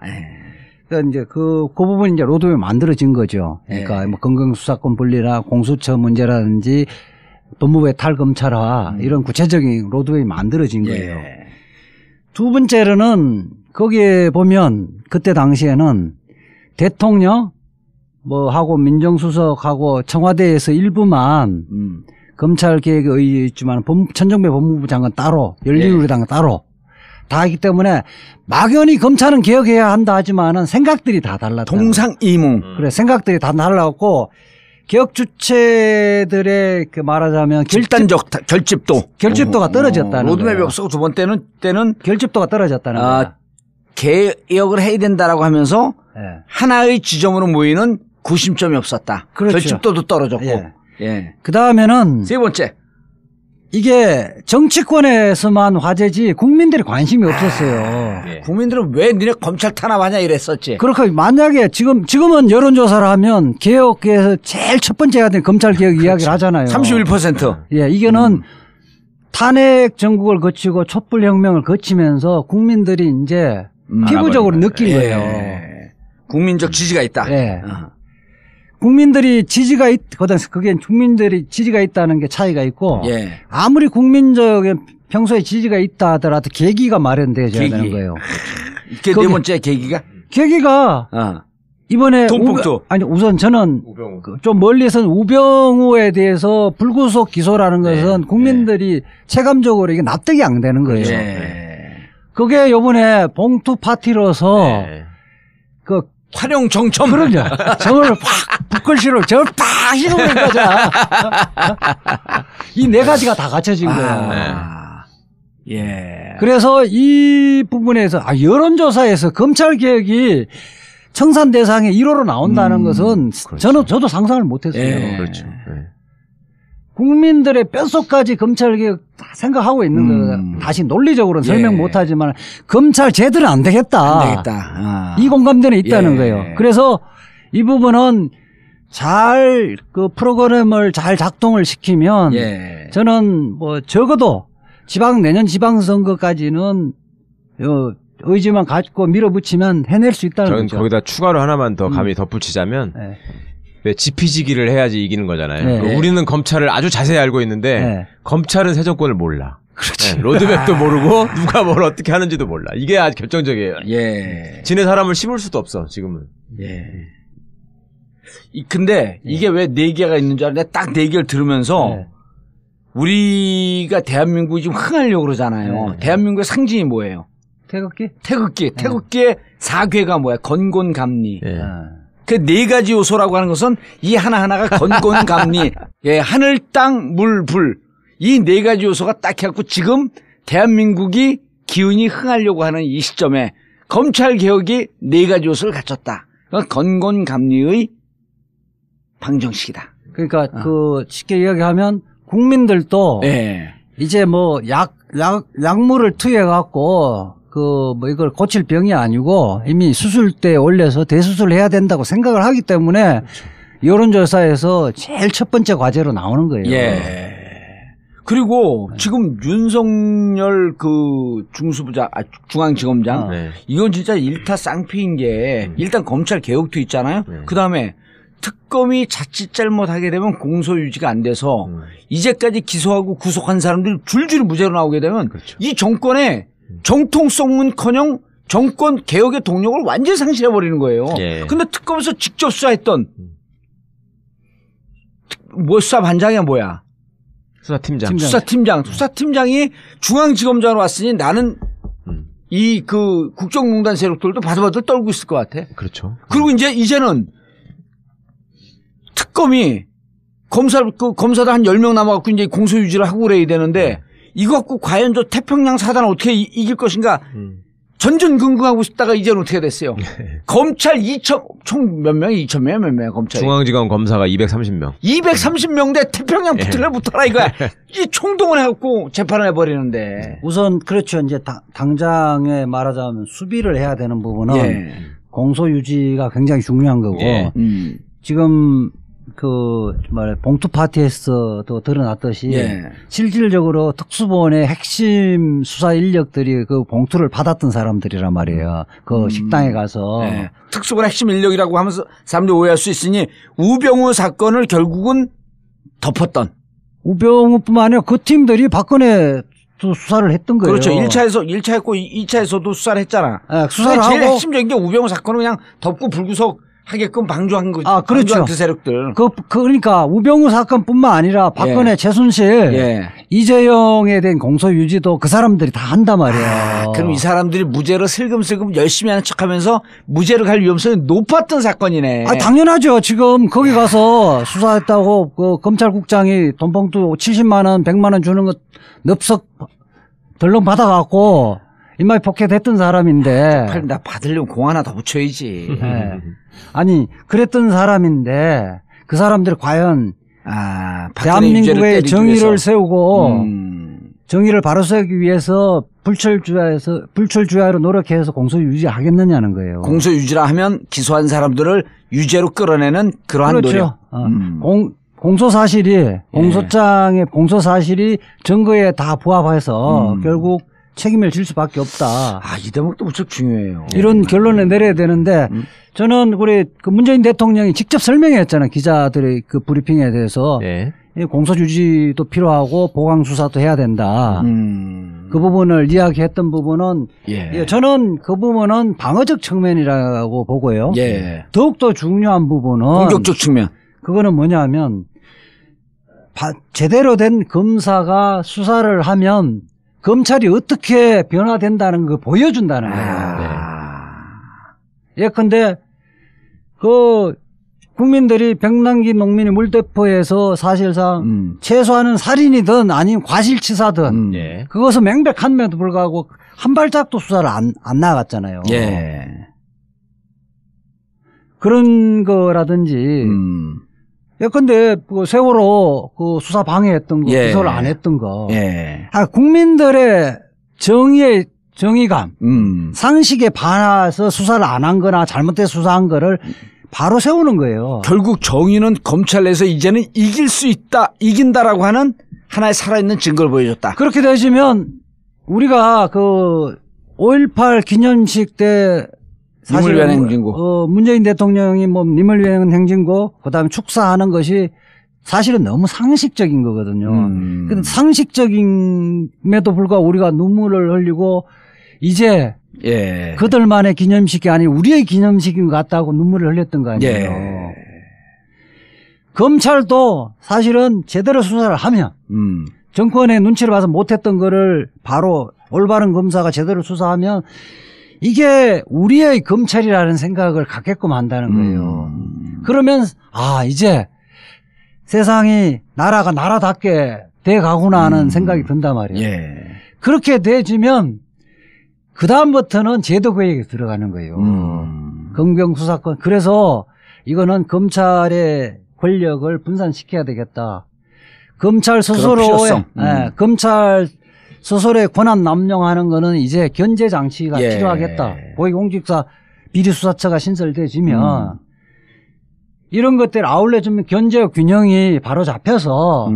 그러니까 이제 그 부분이 이제 로드맵이 만들어진 거죠. 그러니까 뭐 건강수사권 분리나 공수처 문제라든지 법무부의 탈검찰화 이런 구체적인 로드맵이 만들어진 거예요. 두 번째로는 거기에 보면 그때 당시에는 대통령 뭐 하고 민정수석하고 청와대에서 일부만 검찰 개혁에 의지했지만 천정배 법무부 장관 따로 열린우리당 따로 다 하기 때문에 막연히 검찰은 개혁해야 한다 하지만은 생각들이 다 달랐다. 동상이몽. 그래 생각들이 다 달랐고 개혁 주체들의 그 말하자면 집단적 결집도가 떨어졌다는 로드맵이 거예요. 없었고 두 번째는 결집도가 떨어졌다는 거예요. 개혁을 해야 된다라고 하면서 하나의 지점으로 모이는 구심점이 없었다. 그렇죠. 결집도도 떨어졌고. 그 다음에는 세 번째. 이게 정치권에서만 화제지 국민들이 관심이 없었어요. 국민들은 왜 니네 검찰 탄압하냐 이랬었지. 그렇게 만약에 지금은 여론조사를 하면 개혁에서 제일 첫 번째 해야 되는 검찰 개혁 이야기를 하잖아요. 31%. 이게는 탄핵 정국을 거치고 촛불혁명을 거치면서 국민들이 이제 피부적으로 느낀 거예요. 국민적 지지가 있다. 국민들이 지지가 그게 국민들이 지지가 있다는 게 차이가 있고 아무리 국민적인 평소에 지지가 있다 하더라도 계기가 마련돼야 되는 거예요. 이게 네 번째 계기가 이번에 돈봉투. 우선 저는 좀 멀리서는 우병우에 대해서 불구속 기소라는 것은 국민들이 체감적으로 이게 납득이 안 되는 거예요. 그게 요번에 봉투 파티로서 그 활용 정점. 그럼요. 정을 확 붓글씨로 정을 팍 휘두르는 거죠. 이 네 가지가 다 갖춰진 거예요. 그래서 이 부분에서 여론조사에서 검찰 개혁이 청산 대상의 1호로 나온다는 것은 그렇죠. 저도 상상을 못했어요. 그렇죠. 국민들의 뼛속까지 검찰 개혁 생각하고 있는 거예요. 다시 논리적으로는 설명 못하지만 검찰 제대로 안 되겠다. 이 공감대는 있다는 거예요. 그래서 이 부분은 잘 그 프로그램을 잘 작동을 시키면 저는 뭐 적어도 내년 지방선거까지는 의지만 갖고 밀어붙이면 해낼 수 있다는 저는 거죠. 거기다 추가로 하나만 더 감히 덧붙이자면 왜 지피지기를 해야지 이기는 거잖아요. 우리는 검찰을 아주 자세히 알고 있는데 검찰은 새 정권을 몰라. 로드맵도 모르고 누가 뭘 어떻게 하는지도 몰라. 이게 아주 결정적이에요. 지네 사람을 씹을 수도 없어 지금은. 근데 이게 왜 네 개가 있는 줄 알았는데 딱 네 개를 들으면서 우리가 대한민국이 지금 흥하려고 그러잖아요. 대한민국의 상징이 뭐예요? 태극기? 태극기의 사괴가 뭐야? 건곤감리. 그 네 가지 요소라고 하는 것은 이 하나하나가 건곤감리. 하늘, 땅, 물, 불. 이 네 가지 요소가 딱 해갖고 지금 대한민국이 기운이 흥하려고 하는 이 시점에 검찰 개혁이 네 가지 요소를 갖췄다. 건곤감리의 방정식이다. 그러니까 그 쉽게 이야기하면 국민들도 이제 뭐 약물을 투여해 갖고 뭐 이걸 고칠 병이 아니고 이미 수술대에 올려서 대수술을 해야 된다고 생각을 하기 때문에 여론조사에서 제일 첫 번째 과제로 나오는 거예요. 그리고 지금 윤석열 그 중앙지검장 이건 진짜 일타 쌍피인 게 일단 검찰 개혁도 있잖아요. 그 다음에 특검이 자칫 잘못하게 되면 공소유지가 안 돼서 이제까지 기소하고 구속한 사람들이 줄줄이 무죄로 나오게 되면 이 정권의 정통성은커녕 정권 개혁의 동력을 완전히 상실해버리는 거예요. 근데 특검에서 직접 수사했던 수사반장이야 뭐야? 수사팀장이 중앙지검장으로 왔으니 나는 이 그 국정농단 세력들도 바들바들 떨고 있을 것 같아. 그렇죠. 그리고 이제는 특검이 검사들 한 10명 남아갖고 이제 공소유지를 하고 그래야 되는데 이거 갖고 과연 저 태평양 사단을 어떻게 이길 것인가 전전긍긍하고 싶다가 이제는 어떻게 됐어요? 검찰 2천 총 몇 명이 2,000명이야 몇 명이야 검찰. 중앙지검 검사가 230명. 230명대 태평양 붙어라 이거야. 이 총동원 해갖고 재판을 해버리는데. 우선 그렇죠. 이제 당장에 말하자면 수비를 해야 되는 부분은 예. 공소 유지가 굉장히 중요한 거고 예. 지금 봉투 파티에서도 드러났듯이 예. 실질적으로 특수본의 핵심 수사 인력들이 그 봉투를 받았던 사람들이란 말이에요. 그 식당에 가서. 예. 특수본 핵심 인력이라고 하면서 사람들이 오해할 수 있으니 우병우 사건을 결국은 덮었던. 우병우뿐만 아니라 그 팀들이 박근혜 수사를 했던 거예요. 그렇죠. 1차 했고 2차에서도 수사를 했잖아. 네, 수사를 제일 하고. 핵심적인 게 우병우 사건을 그냥 덮고 불구속 하게끔 방조한 거죠. 아, 그렇죠. 그 세력들. 그러니까 우병우 사건뿐만 아니라 박근혜, 예. 최순실, 예. 이재용에 대한 공소 유지도 그 사람들이 다 한단 말이에요. 그럼 이 사람들이 무죄로 슬금슬금 열심히 하는 척하면서 무죄로 갈 위험성이 높았던 사건이네. 아, 당연하죠. 지금 거기 가서 수사했다고 그 검찰국장이 돈봉투 70만 원, 100만 원 주는 거 넙석 덜렁 받아갖고 인마이 포켓했던 사람인데. 나 받으려면 공 하나 더 붙여야지. 네. 아니 그랬던 사람인데 그 사람들이 과연 대한민국의 정의를 세우고 정의를 바로 세우기 위해서 불철주야로 노력해서 공소 유지하겠느냐는 거예요. 공소 유지라 하면 기소한 사람들을 유죄로 끌어내는 그러한 그렇죠. 노력. 공소사실이 공소장의 공소사실이 증거에 다 부합해서 결국 책임을 질 수밖에 없다. 아, 이 대목도 무척 중요해요. 이런 결론을 내려야 되는데 저는 우리 그 문재인 대통령이 직접 설명했잖아요. 기자들의 그 브리핑에 대해서 네. 공소 유지도 필요하고 보강 수사도 해야 된다. 그 부분을 이야기했던 부분은 예. 저는 그 부분은 방어적 측면이라고 보고요. 예. 더욱더 중요한 부분은 공격적 측면. 그거는 뭐냐면 제대로 된 검사가 수사를 하면 검찰이 어떻게 변화된다는 걸 보여준다는 거예요. 예컨대 그 국민들이 병난기 농민이 물대포에서 사실상 최소한은 살인이든 아니면 과실치사든 그것은 명백한데도 불구하고 한 발짝도 수사를 안 나갔잖아요. 예. 그런 거라든지 예컨대 그 세월호 그 수사 방해했던 거, 기소를 안 했던 거, 국민들의 정의감, 상식에 반해서 수사를 안 한 거나 잘못된 수사한 거를 바로 세우는 거예요. 결국 정의는 검찰 내에서 이제는 이길 수 있다, 이긴다라고 하는 하나의 살아있는 증거를 보여줬다. 그렇게 되시면 우리가 그 5.18 기념식 때 님을 위한 행진곡. 문재인 대통령이 님을 위한 행진곡, 그 다음에 축사하는 것이 사실은 너무 상식적인 거거든요. 근데 상식적임에도 불구하고 우리가 눈물을 흘리고 이제 그들만의 기념식이 아니고 우리의 기념식인 것 같다고 눈물을 흘렸던 거 아니에요. 검찰도 사실은 제대로 수사를 하면 정권의 눈치를 봐서 못했던 거를 바로 올바른 검사가 제대로 수사하면 이게 우리의 검찰이라는 생각을 갖게끔 한다는 거예요. 그러면 이제 세상이 나라가 나라답게 돼가구나 하는 생각이 든단 말이에요. 그렇게 돼지면 그 다음부터는 제도개혁에 들어가는 거예요. 검경수사권. 그래서 이거는 검찰의 권력을 분산시켜야 되겠다. 검찰 스스로의 검찰 스스로의 권한 남용하는 거는 이제 견제 장치가 필요하겠다. 고위공직자 비리수사처가 신설되지면 이런 것들 아울러주면 견제 균형이 바로 잡혀서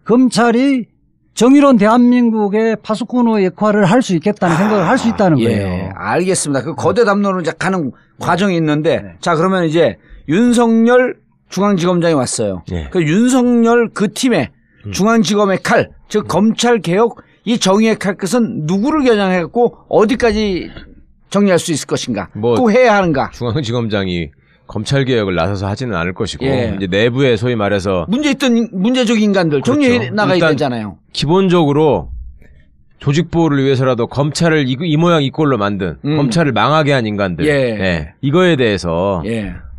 검찰이 정의로운 대한민국의 파수꾼의 역할을 할 수 있겠다는 생각을 할 수 있다는 거예요. 알겠습니다. 그 거대 담론으로 이제 가는 과정이 있는데 자 그러면 이제 윤석열 중앙지검장이 왔어요. 그 윤석열 그 팀의 중앙지검의 칼, 즉 검찰개혁 이 정의의 칼끝은 누구를 겨냥해갖고 어디까지 정리할 수 있을 것인가? 또 해야 하는가? 중앙지검장이 검찰개혁을 나서서 하지는 않을 것이고 이제 내부에 소위 말해서 문제적 인간들 정리해 나가야 되잖아요. 기본적으로 조직보호를 위해서라도 검찰을 이 모양 이 꼴로 만든 검찰을 망하게 한 인간들 이거에 대해서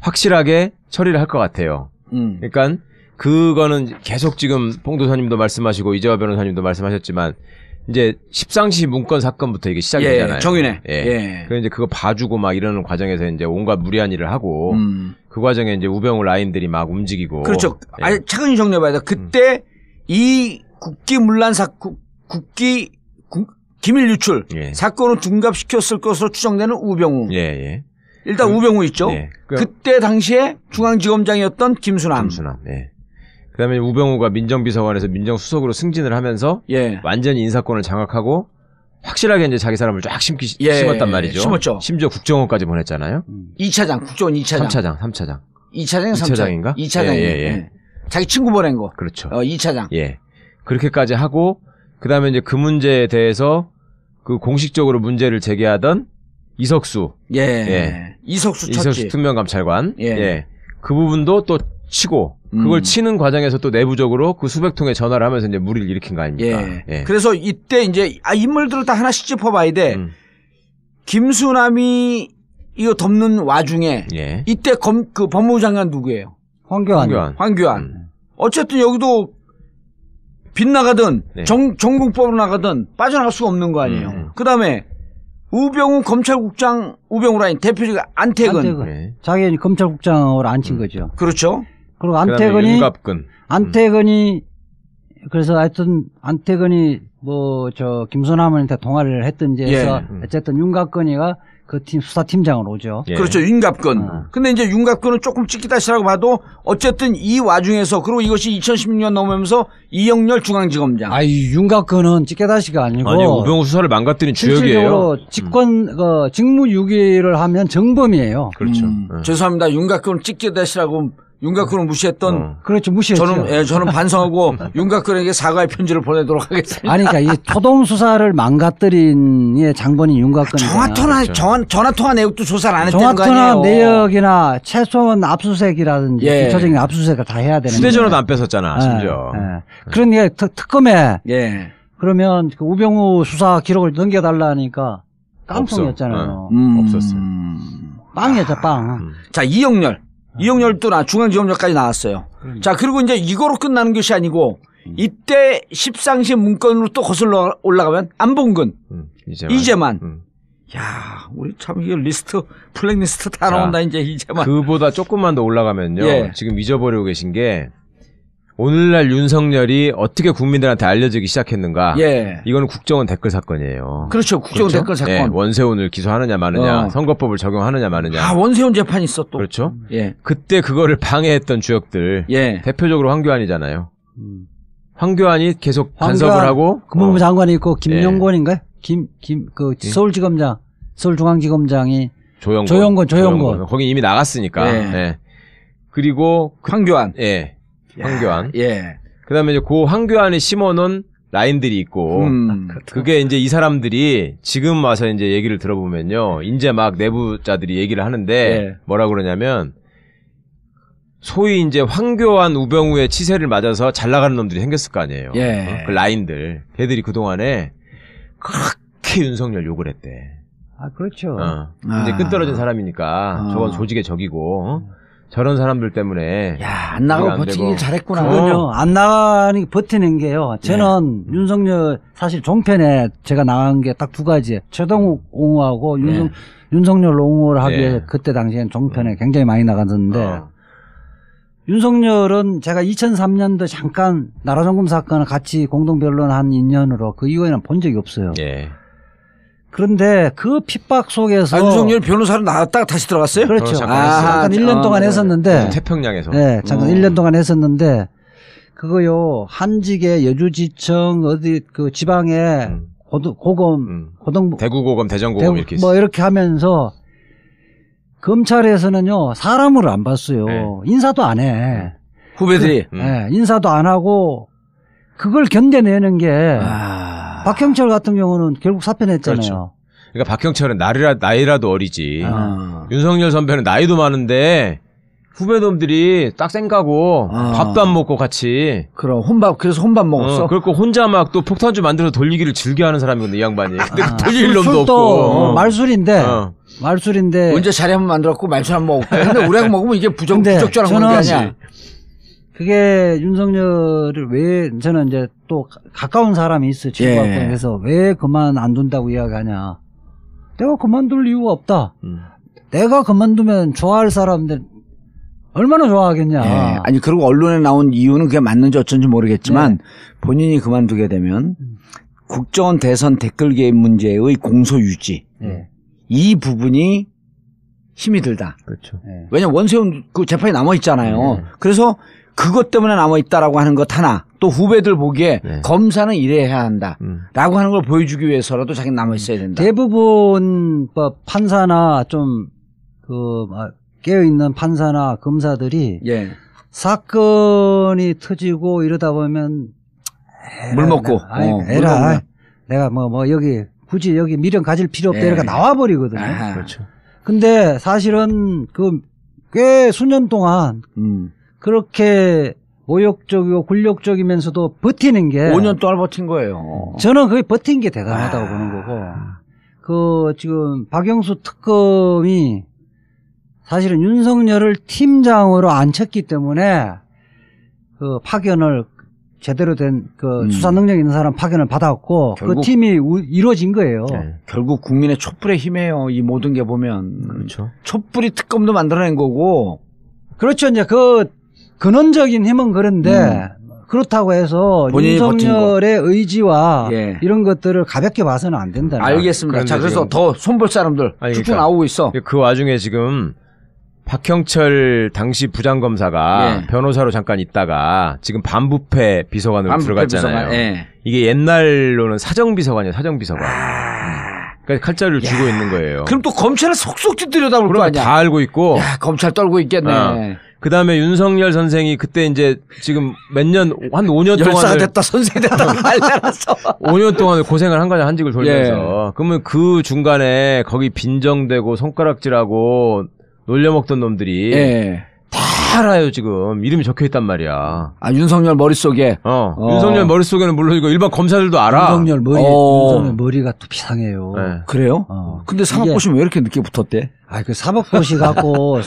확실하게 처리를 할 것 같아요. 그러니까 그거는 계속 지금 봉 도사님도 말씀하시고 이재화 변호사님도 말씀하셨지만 이제 십상시 문건 사건부터 이게 시작이 되잖아요. 정윤회. 그래서 이제 그거 봐주고 막 이러는 과정에서 이제 온갖 무리한 일을 하고 그 과정에 이제 우병우 라인들이 막 움직이고. 그렇죠. 아니 차근히 정리해봐야 돼. 그때 이 국기 문란 국기 기밀 유출 사건을 둔갑시켰을 것으로 추정되는 우병우. 일단 우병우 있죠. 그때 당시에 중앙지검장이었던 김수남. 그다음에 우병우가 민정비서관에서 민정수석으로 승진을 하면서 완전히 인사권을 장악하고 확실하게 이제 자기 사람을 쫙 심었단 말이죠. 심었죠. 심지어 국정원까지 보냈잖아요. 2차장, 국정원 2차장. 3차장. 2차장, 3차장인가? 2차장. 자기 친구 보낸 거. 그렇죠. 2차장. 그렇게까지 하고 그다음에 이제 그 문제에 대해서 그 공식적으로 문제를 제기하던 이석수. 이석수 쳤지. 이석수 특명감찰관. 그 부분도 또 치고 그걸 치는 과정에서 또 내부적으로 그 수백 통의 전화를 하면서 이제 무리를 일으킨 거 아닙니까? 그래서 이때 이제 인물들을 다 하나씩 짚어봐야 돼. 김수남이 이거 덮는 와중에 이때 그 법무부 장관 누구예요? 황교안. 어쨌든 여기도 빗나가든 전국법으로 나가든 빠져나갈 수가 없는 거 아니에요. 그다음에 우병우 검찰국장 우병우 라인 대표직 안태근. 자기 검찰국장으로 앉힌 거죠. 그렇죠. 그리고 안태근이 그래서 하여튼 안태근이 뭐 저 김수남한테 통화를 했든지 해서 어쨌든 윤갑근이가 그 팀 수사팀장으로 오죠. 그렇죠. 윤갑근. 근데 이제 윤갑근은 조금 찍기다시라고 봐도 어쨌든 이 와중에서 그리고 이것이 2016년 넘으면서 이영렬 중앙지검장. 윤갑근은 찍기다시가 아니고. 아니 우병우 수사를 망가뜨린 주역이에요. 실질적으로 직무유기를 하면 정범이에요. 그렇죠. 죄송합니다. 윤갑근은 찍기다시라고 윤곽근을 무시했던. 그렇죠. 무시했죠. 저는 반성하고 윤곽근에게 사과의 편지를 보내도록 하겠습니다. 아니, 그러니까 이 초동 수사를 망가뜨린 장본인 윤곽근이. 전화통화 내역도 조사를 안 했다는 거 아니에요. 전화통화 내역이나 최소한 압수수색이라든지 기초적인 압수수색을 다 해야 되는. 휴대전화도 안 뺏었잖아, 심지어. 그러니까 특검에. 그러면 그 우병우 수사 기록을 넘겨달라니까 깡통이었잖아요. 없었어요. 빵이었죠, 빵. 자, 이영렬도 중앙지검장까지 나왔어요. 자, 그리고 이제 이거로 끝나는 것이 아니고 이때 십상시 문건으로 또 거슬러 올라가면 안봉근, 이재만. 야, 우리 참 이게 블랙리스트 다 나온다 이제 이재만. 그보다 조금만 더 올라가면요. 지금 잊어버리고 계신 게 오늘날 윤석열이 어떻게 국민들한테 알려지기 시작했는가. 이거는 국정원 댓글 사건이에요. 그렇죠. 국정원 댓글 사건. 원세훈을 기소하느냐 마느냐, 선거법을 적용하느냐 마느냐. 원세훈 재판이 있어 또. 그렇죠. 그때 그거를 방해했던 주역들. 대표적으로 황교안이잖아요. 황교안이 계속 간섭을 하고. 법무부 장관이 있고 김영권인가요? 서울중앙지검장이 조영권. 거기 이미 나갔으니까. 그리고 황교안. 황교안. 그다음에 이제 그 황교안이 심어놓은 라인들이 있고, 그게 이제 이 사람들이 지금 와서 이제 얘기를 들어보면요, 이제 막 내부자들이 얘기를 하는데 뭐라 그러냐면 소위 이제 황교안, 우병우의 치세를 맞아서 잘 나가는 놈들이 생겼을 거 아니에요. 그 라인들, 걔들이 그 동안에 그렇게 윤석열 욕을 했대. 그렇죠. 이제 끈떨어진 사람이니까 저건 조직의 적이고. 저런 사람들 때문에. 안 나가고 버티길 잘했구나. 그럼요. 안 나가니 버티는 게요. 저는 윤석열 사실 종편에 제가 나간 게 딱 두 가지. 최동욱 옹호하고 윤석열 옹호를 하기 위해서 그때 당시엔 종편에 굉장히 많이 나갔었는데 윤석열은 제가 2003년도 잠깐 나라정금 사건을 같이 공동 변론한 인연으로 그 이후에는 본 적이 없어요. 그런데 그 핍박 속에서 윤석열 변호사로 나왔다가 다시 들어갔어요? 그렇죠. 잠깐 1년 동안 했었는데 태평양에서. 잠깐 1년 동안 했었는데 그거요. 한직의 여주지청 어디 그 지방에 고검 대구고검 대전고검 이렇게 뭐 이렇게 하면서 검찰에서는요. 사람으로 안 봤어요. 인사도 안 해. 후배들이. 인사도 안 하고 그걸 견뎌내는 게 박형철 같은 경우는 결국 사표냈잖아요. 그렇죠. 그러니까 박형철은 나이라도 어리지. 윤석열 선배는 나이도 많은데 후배놈들이 딱 쌩가고 밥도 안 먹고 같이. 그래서 혼밥 먹었어. 그리고 혼자 막 또 폭탄주 만들어서 돌리기를 즐겨하는 사람이거든 이 양반이. 근데 돌릴 놈도 없고. 말술인데. 말술인데. 언제 자리 한번 만들었고 말술 한번 먹고. 근데 우리가 먹으면 이게 부적절한 건 게 아니야. 그게 윤석열을 왜 저는 이제 또 가까운 사람이 있어 친구하고 그래서 왜 그만 안 둔다고 이야기하냐. 내가 그만둘 이유가 없다. 내가 그만두면 좋아할 사람들 얼마나 좋아하겠냐. 예. 아니 그리고 언론에 나온 이유는 그게 맞는지 어쩐지 모르겠지만 본인이 그만두게 되면 국정원 대선 댓글 개입 문제의 공소 유지 이 부분이 힘이 들다. 그렇죠. 왜냐면 원세훈 그 재판이 남아 있잖아요. 그래서 그것 때문에 남아 있다라고 하는 것 하나 또 후배들 보기에 검사는 이래야 한다라고 하는 걸 보여주기 위해서라도 자기는 남아 있어야 된다. 대부분 판사나 좀 깨어 있는 판사나 검사들이 사건이 터지고 이러다 보면 물 먹고 에라 내가 뭐 여기 굳이 여기 미련 가질 필요 없다 이렇게 나와버리거든요. 그렇죠. 근데 사실은 그 꽤 수년 동안 그렇게 모욕적이고 굴욕적이면서도 버티는 게 5년 동안 버틴 거예요. 저는 그게 버틴 게 대단하다고 보는 거고 그 지금 박영수 특검이 사실은 윤석열을 팀장으로 앉혔기 때문에 그 파견을 제대로 된 그 수사 능력 있는 사람 파견을 받았고 그 팀이 이루어진 거예요. 결국 국민의 촛불의 힘이에요. 이 모든 게 보면. 그렇죠. 촛불이 특검도 만들어낸 거고. 그렇죠. 이제 그 근원적인 힘은 그런데 그렇다고 해서 윤석열의 의지와 이런 것들을 가볍게 봐서는 안 된다. 알겠습니다. 자, 그래서 더 손볼 사람들 쭉쭉 나오고 있어. 그 와중에 지금 박형철 당시 부장검사가 변호사로 잠깐 있다가 지금 반부패 비서관으로 들어갔잖아요. 이게 옛날로는 사정비서관이에요. 사정비서관. 그러니까 칼자루를 쥐고 있는 거예요. 그럼 또 검찰을 속속 들여다볼 거 아니야. 다 알고 있고. 야, 검찰 떨고 있겠네. 그 다음에 윤석열 선생이 그때 이제 지금 몇 년, 한 5년 동안. 열사가 됐다, 선생이 됐다, 말려놨어. 5년 동안 고생을 한 거냐, 한직을 돌면서. 그러면 그 중간에 거기 빈정대고 손가락질하고 놀려먹던 놈들이 다 알아요 지금. 이름이 적혀있단 말이야. 아 윤석열 머릿속에. 윤석열 머릿속에는 물론 이거 일반 검사들도 알아. 윤석열 머리가 또 비상해요. 그래요? 근데 사법고시는 왜 이렇게 늦게 붙었대? 그 사법고시 갖고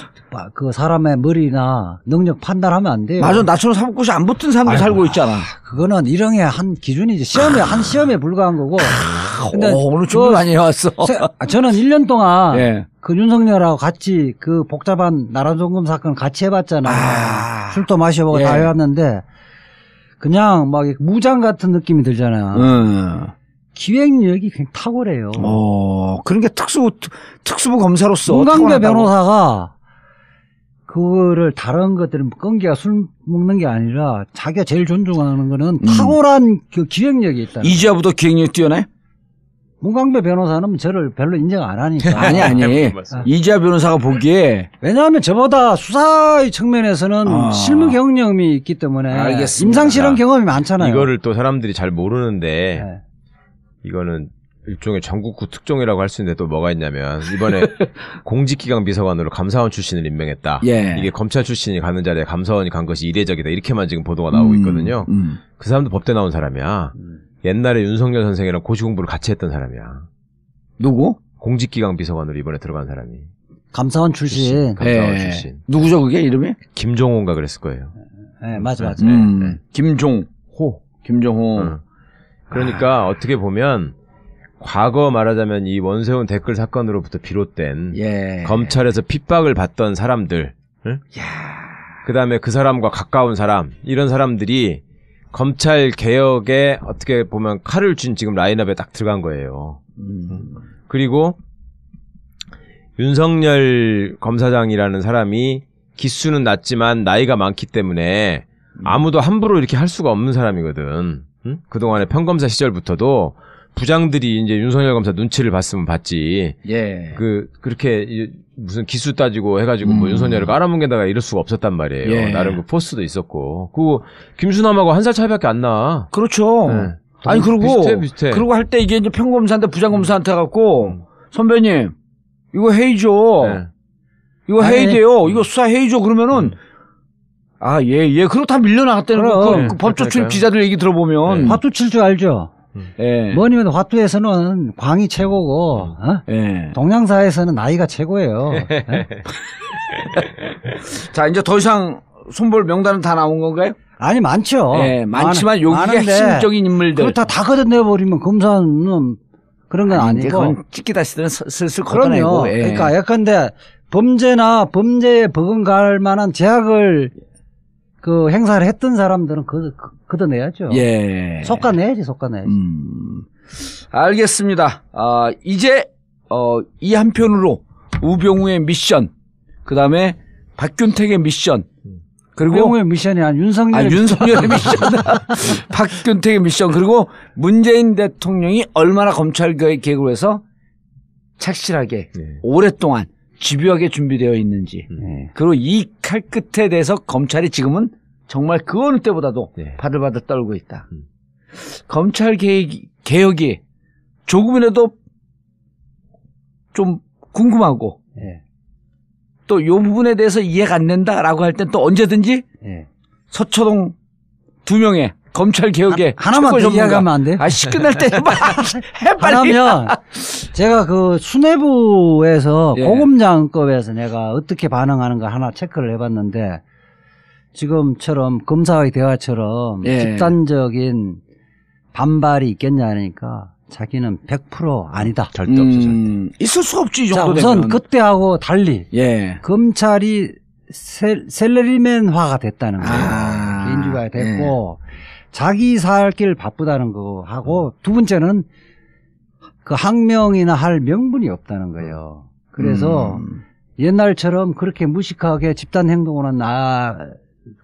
그 사람의 머리나 능력 판단하면 안 돼요. 맞아. 나처럼 사법고시 안 붙은 사람들 살고 있잖아. 그거는 일형의 한 기준이지. 한 시험에 불과한 거고. 근데 오늘 준비 많이 해왔어. 저는 1년 동안 그 윤석열하고 같이 그 복잡한 나라종금 사건 같이 해봤잖아요. 술도 마셔보고 다 해왔는데 그냥 막 무장 같은 느낌이 들잖아요. 기획력이 굉장히 탁월해요. 그런 게 특수부 검사로서. 문강배 변호사가 그거를 다른 것들은 끈기가 술 먹는 게 아니라 자기가 제일 존중하는 거는 탁월한 그 기획력이 있다. 이지아보다 기획력이 뛰어나요? 문강배 변호사는 저를 별로 인정 안 하니까. 아니. 이지아 변호사가 보기에. 왜냐하면 저보다 수사의 측면에서는 실무 경험이 있기 때문에. 알겠습니다. 임상실험 경험이 많잖아요. 이거를 또 사람들이 잘 모르는데 이거는 일종의 전국구 특종이라고 할 수 있는데 또 뭐가 있냐면 이번에 공직기강 비서관으로 감사원 출신을 임명했다. 이게 검찰 출신이 가는 자리에 감사원이 간 것이 이례적이다. 이렇게만 지금 보도가 나오고 있거든요. 그 사람도 법대 나온 사람이야. 옛날에 윤석열 선생이랑 고시공부를 같이 했던 사람이야. 누구? 공직기강 비서관으로 이번에 들어간 사람이. 감사원 출신. 감사원 출신. 누구죠 그게 이름이? 김종호인가 그랬을 거예요. 맞아. 김종호. 그러니까 어떻게 보면 과거 말하자면 이 원세훈 댓글 사건으로부터 비롯된 검찰에서 핍박을 받던 사람들, 그 다음에 그 사람과 가까운 사람, 이런 사람들이 검찰 개혁에 어떻게 보면 칼을 쥔 지금 라인업에 딱 들어간 거예요. 그리고 윤석열 검사장이라는 사람이 기수는 낮지만 나이가 많기 때문에 아무도 함부로 이렇게 할 수가 없는 사람이거든. 그동안에 평검사 시절부터도 부장들이 이제 윤석열 검사 눈치를 봤으면 봤지. 그렇게 무슨 기수 따지고 해가지고 뭐 윤석열을 깔아뭉개다가 이럴 수가 없었단 말이에요. 나름 그 포스도 있었고. 그리고 김수남하고 한 살 차이밖에 안 나. 그렇죠. 아니 그리고 비슷해. 그리고 할 때 이게 이제 평검사한테 부장검사한테 갖고 선배님 이거 회의죠. 이거 회의돼요. 이거 수사 회의죠. 그러면은 그리고 다 밀려나갔다는 거. 그 법조 출입 기자들 얘기 들어보면. 화투 칠 줄 알죠? 뭐니면 화투에서는 광이 최고고, 동양사에서는 나이가 최고예요. 자, 이제 더 이상 손볼 명단은 다 나온 건가요? 아니 많죠. 네, 많지만 여기가 핵심적인 인물들. 그렇다 다 걷어내버리면 검사는 그런 건 아니고. 그건 찍기다 쓰면 슬슬 걷어내고. 그럼요. 그러니까 예컨대 범죄나 범죄에 버금갈 만한 제약을 그 행사를 했던 사람들은 걷어내야죠. 예. 속아내야지. 알겠습니다. 이제 이 한편으로 우병우의 미션, 그 다음에 박균택의 미션, 그리고 우병우의 미션이 아니라 윤석열의 미션, 박균택의 미션, 그리고 문재인 대통령이 얼마나 검찰 개혁을 해서 착실하게 오랫동안 집요하게 준비되어 있는지, 그리고 이 칼 끝에 대해서 검찰이 지금은 정말 그 어느 때보다도 바들바들 떨고 있다. 검찰 개혁이 조금이라도 좀 궁금하고 또 이 부분에 대해서 이해가 안 된다라고 할 땐 또 언제든지 서초동 2명의 검찰 개혁에 하나만 더 이야기하면 안 돼요? 끝날 때 해봐. 빨리. 하나면 제가 그 수뇌부에서 고검장급에서 내가 어떻게 반응하는가 하나 체크를 해봤는데 지금처럼 검사의 대화처럼 집단적인 반발이 있겠냐 하니까 자기는 100% 아니다. 절대 없어. 절대. 있을 수 없지 이 정도 자, 우선 되면. 그때하고 달리 검찰이 셀러리맨화가 됐다는 거예요. 개인주의가 됐고 자기 살 길 바쁘다는 거 하고 두 번째는 그 항명이나 할 명분이 없다는 거예요. 그래서 옛날처럼 그렇게 무식하게 집단 행동으로 나아갈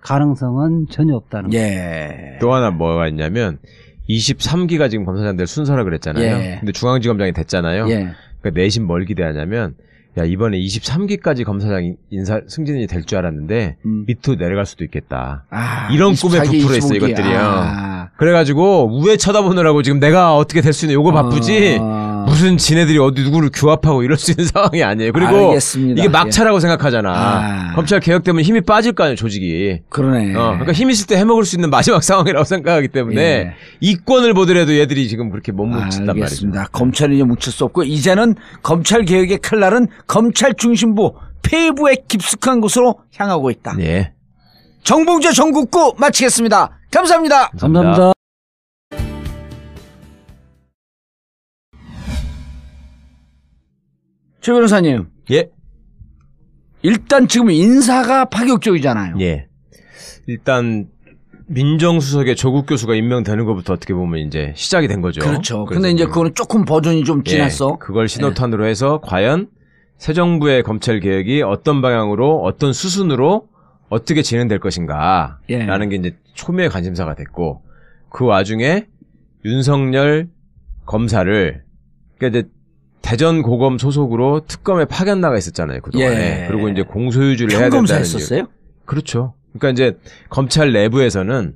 가능성은 전혀 없다는 거예요. 또 하나 뭐가 있냐면 23기가 지금 검사장들 순서라 그랬잖아요. 근데 중앙지검장이 됐잖아요. 그러니까 내심 뭘 기대하냐면 야 이번에 23기까지 검사장 인사 승진이 될 줄 알았는데 밑으로 내려갈 수도 있겠다. 이런 꿈에 부풀어 있어 이것들이요. 그래가지고 우회 쳐다보느라고 지금 내가 어떻게 될 수 있는 요거 바쁘지 무슨 지네들이 어디 누구를 규합하고 이럴 수 있는 상황이 아니에요. 그리고 알겠습니다. 이게 막차라고 생각하잖아. 검찰 개혁되면 힘이 빠질 거 아니에요, 조직이. 그러네. 그러니까 힘 있을 때 해먹을 수 있는 마지막 상황이라고 생각하기 때문에 이권을 보더라도 얘들이 지금 그렇게 못 뭉친단 말이죠. 검찰이 이제 뭉칠 수 없고 이제는 검찰 개혁의 칼날은 검찰 중심부 폐부의 깊숙한 곳으로 향하고 있다. 정봉재 전국구 마치겠습니다. 감사합니다. 감사합니다. 최 변호사님. 일단 지금 인사가 파격적이잖아요. 일단 민정수석의 조국 교수가 임명되는 것부터 어떻게 보면 이제 시작이 된 거죠. 그렇죠. 근데 이제 그거는 조금 버전이 좀 지났어. 그걸 신호탄으로 해서 과연 새 정부의 검찰 개혁이 어떤 방향으로 어떤 수순으로 어떻게 진행될 것인가 라는 게 이제 초미의 관심사가 됐고 그 와중에 윤석열 검사를 그러니까 이제 대전 고검 소속으로 특검에 파견 나가 있었잖아요 그동안에. 그리고 이제 공소유지를 해야 된다는 평검사였었어요? 그렇죠. 그러니까 이제 검찰 내부에서는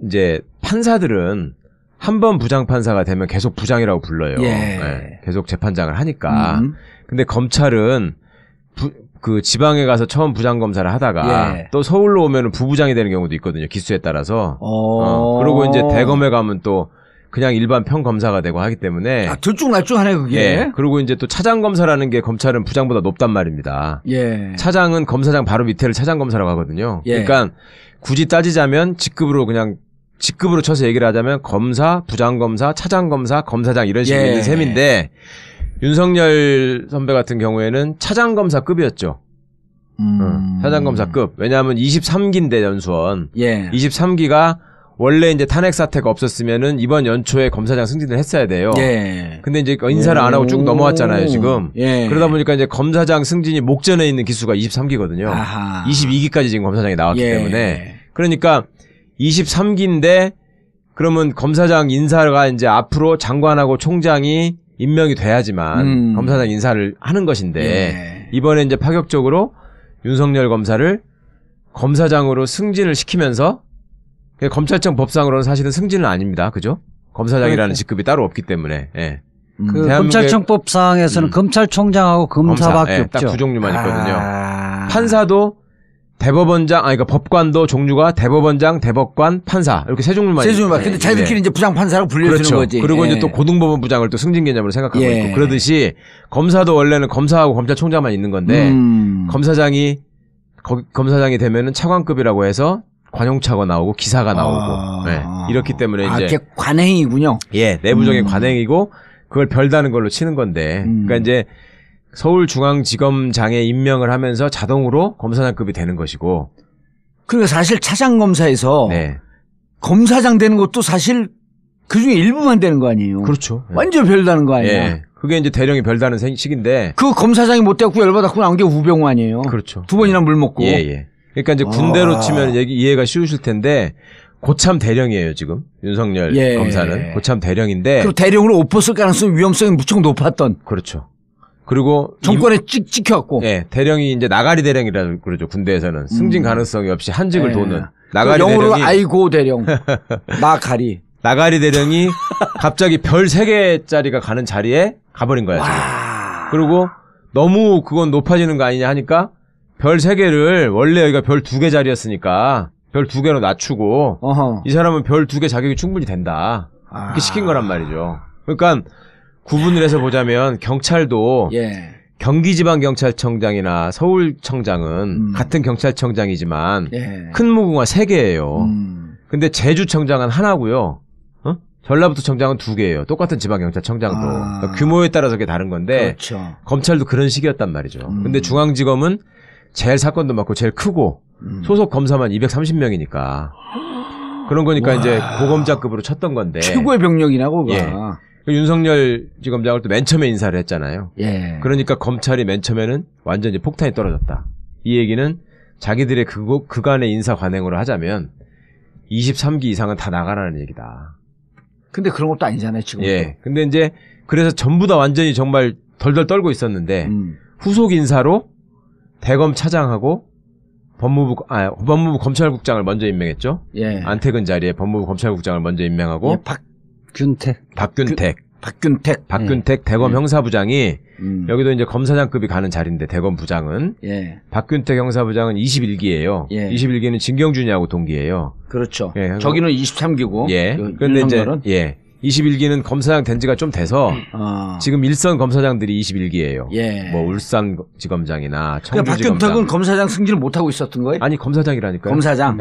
이제 판사들은 한 번 부장판사가 되면 계속 부장이라고 불러요. 계속 재판장을 하니까. 근데 검찰은 그 지방에 가서 처음 부장검사를 하다가 또 서울로 오면 부부장이 되는 경우도 있거든요. 기수에 따라서. 그리고 이제 대검에 가면 또 그냥 일반 평검사가 되고 하기 때문에. 들쭉날쭉하네 그게. 그리고 이제 또 차장검사라는 게 검찰은 부장보다 높단 말입니다. 차장은 검사장 바로 밑에를 차장검사라고 하거든요. 그러니까 굳이 따지자면 직급으로 쳐서 얘기를 하자면 검사, 부장검사, 차장검사, 검사장 이런 식으로 있는 셈인데 윤석열 선배 같은 경우에는 차장검사급이었죠. 차장검사급. 왜냐하면 23기인데 연수원. 23기가 원래 이제 탄핵 사태가 없었으면은 이번 연초에 검사장 승진을 했어야 돼요. 근데 이제 인사를 안 하고 쭉 넘어왔잖아요, 지금. 그러다 보니까 이제 검사장 승진이 목전에 있는 기수가 23기거든요. 22기까지 지금 검사장이 나왔기 때문에. 그러니까 23기인데 그러면 검사장 인사가 이제 앞으로 장관하고 총장이 임명이 돼야지만 검사장 인사를 하는 것인데 이번에 이제 파격적으로 윤석열 검사를 검사장으로 승진을 시키면서 검찰청 법상으로는 사실은 승진은 아닙니다. 그죠? 검사장이라는 직급이 따로 없기 때문에. 그 검찰청법상에서는 검찰총장하고 검사밖에 없죠. 딱 두 종류만 있거든요. 판사도 대법원장, 그러니까 법관도 종류가 대법원장, 대법관, 판사 이렇게 세 종류만 있어요. 근데 자기들끼리 이제 부장판사라고 불려주는 거지. 그리고 이제 또 고등법원 부장을 또 승진 개념으로 생각하고 있고 그러듯이 검사도 원래는 검사하고 검찰총장만 있는 건데 검사장이 검사장이 되면은 차관급이라고 해서 관용차가 나오고 기사가 나오고 네. 이렇기 때문에 이제 그게 관행이군요. 예, 내부적인 관행이고 그걸 별다는 걸로 치는 건데 그러니까 이제 서울중앙지검장에 임명을 하면서 자동으로 검사장급이 되는 것이고 그러니까 사실 차장검사에서 네. 검사장 되는 것도 사실 그중에 일부만 되는 거 아니에요. 그렇죠. 완전 별다는 거 아니에요. 예. 그게 이제 대령이 별다는 식인데 그 검사장이 못 되고 열받았고 나온 게 우병우 아니에요. 그렇죠. 두 번이나 물 먹고. 예. 그러니까 이제 군대로 치면 이해가 쉬우실 텐데 고참 대령이에요 지금 윤석열 검사는 고참 대령인데. 그리고 대령으로 옷 벗을 가능성 위험성이 무척 높았던. 그렇죠. 그리고 정권에 찍혀갖고. 예, 대령이 이제 나가리 대령이라고 그러죠 군대에서는 승진 가능성이 없이 한직을 도는 나가리 영어로 대령이. 아이고 대령. 나가리 대령이 갑자기 별 3개짜리가 가는 자리에 가버린 거야 지금. 그리고 너무 그건 높아지는 거 아니냐 하니까 별 3개를 원래 여기가 별 2개 자리였으니까 별 2개로 낮추고 이 사람은 별 2개 자격이 충분히 된다. 그렇게 시킨 거란 말이죠. 그러니까 구분을 해서 보자면 경찰도 경기지방경찰청장이나 서울청장은 같은 경찰청장이지만 큰 무궁화 3개예요. 근데 제주청장은 하나고요. 전라북도 청장은 2개예요. 똑같은 지방경찰청장도. 그러니까 규모에 따라서 그게 다른 건데 그렇죠. 검찰도 그런 식이었단 말이죠. 근데 중앙지검은 제일 사건도 많고 제일 크고 소속 검사만 230명이니까 그런 거니까 이제 고검장급으로 쳤던 건데 최고의 병력이나 그거. 예. 윤석열 지검장을 또 맨 처음에 인사를 했잖아요. 예. 그러니까 검찰이 맨 처음에는 완전히 폭탄이 떨어졌다. 이 얘기는 자기들의 그간의 인사 관행으로 하자면 23기 이상은 다 나가라는 얘기다. 근데 그런 것도 아니잖아요, 지금. 예. 근데 이제 그래서 전부 다 완전히 정말 덜덜 떨고 있었는데 후속 인사로 대검 차장하고 법무부 검찰국장을 먼저 임명했죠. 예. 안택은 자리에 법무부 검찰국장을 먼저 임명하고 박균택 대검 형사부장이 여기도 이제 검사장급이 가는 자리인데 대검 부장은 박균택 형사부장은 21기예요. 21기는 진경준이하고 동기예요. 그렇죠. 저기는 23기고. 그런데 이제 21기는 검사장 된 지가 좀 돼서 지금 일선 검사장들이 21기예요. 뭐 울산지검장이나 청주지검장. 박균택은 검사장 승진을 못 하고 있었던 거예요? 아니 검사장이라니까요. 검사장.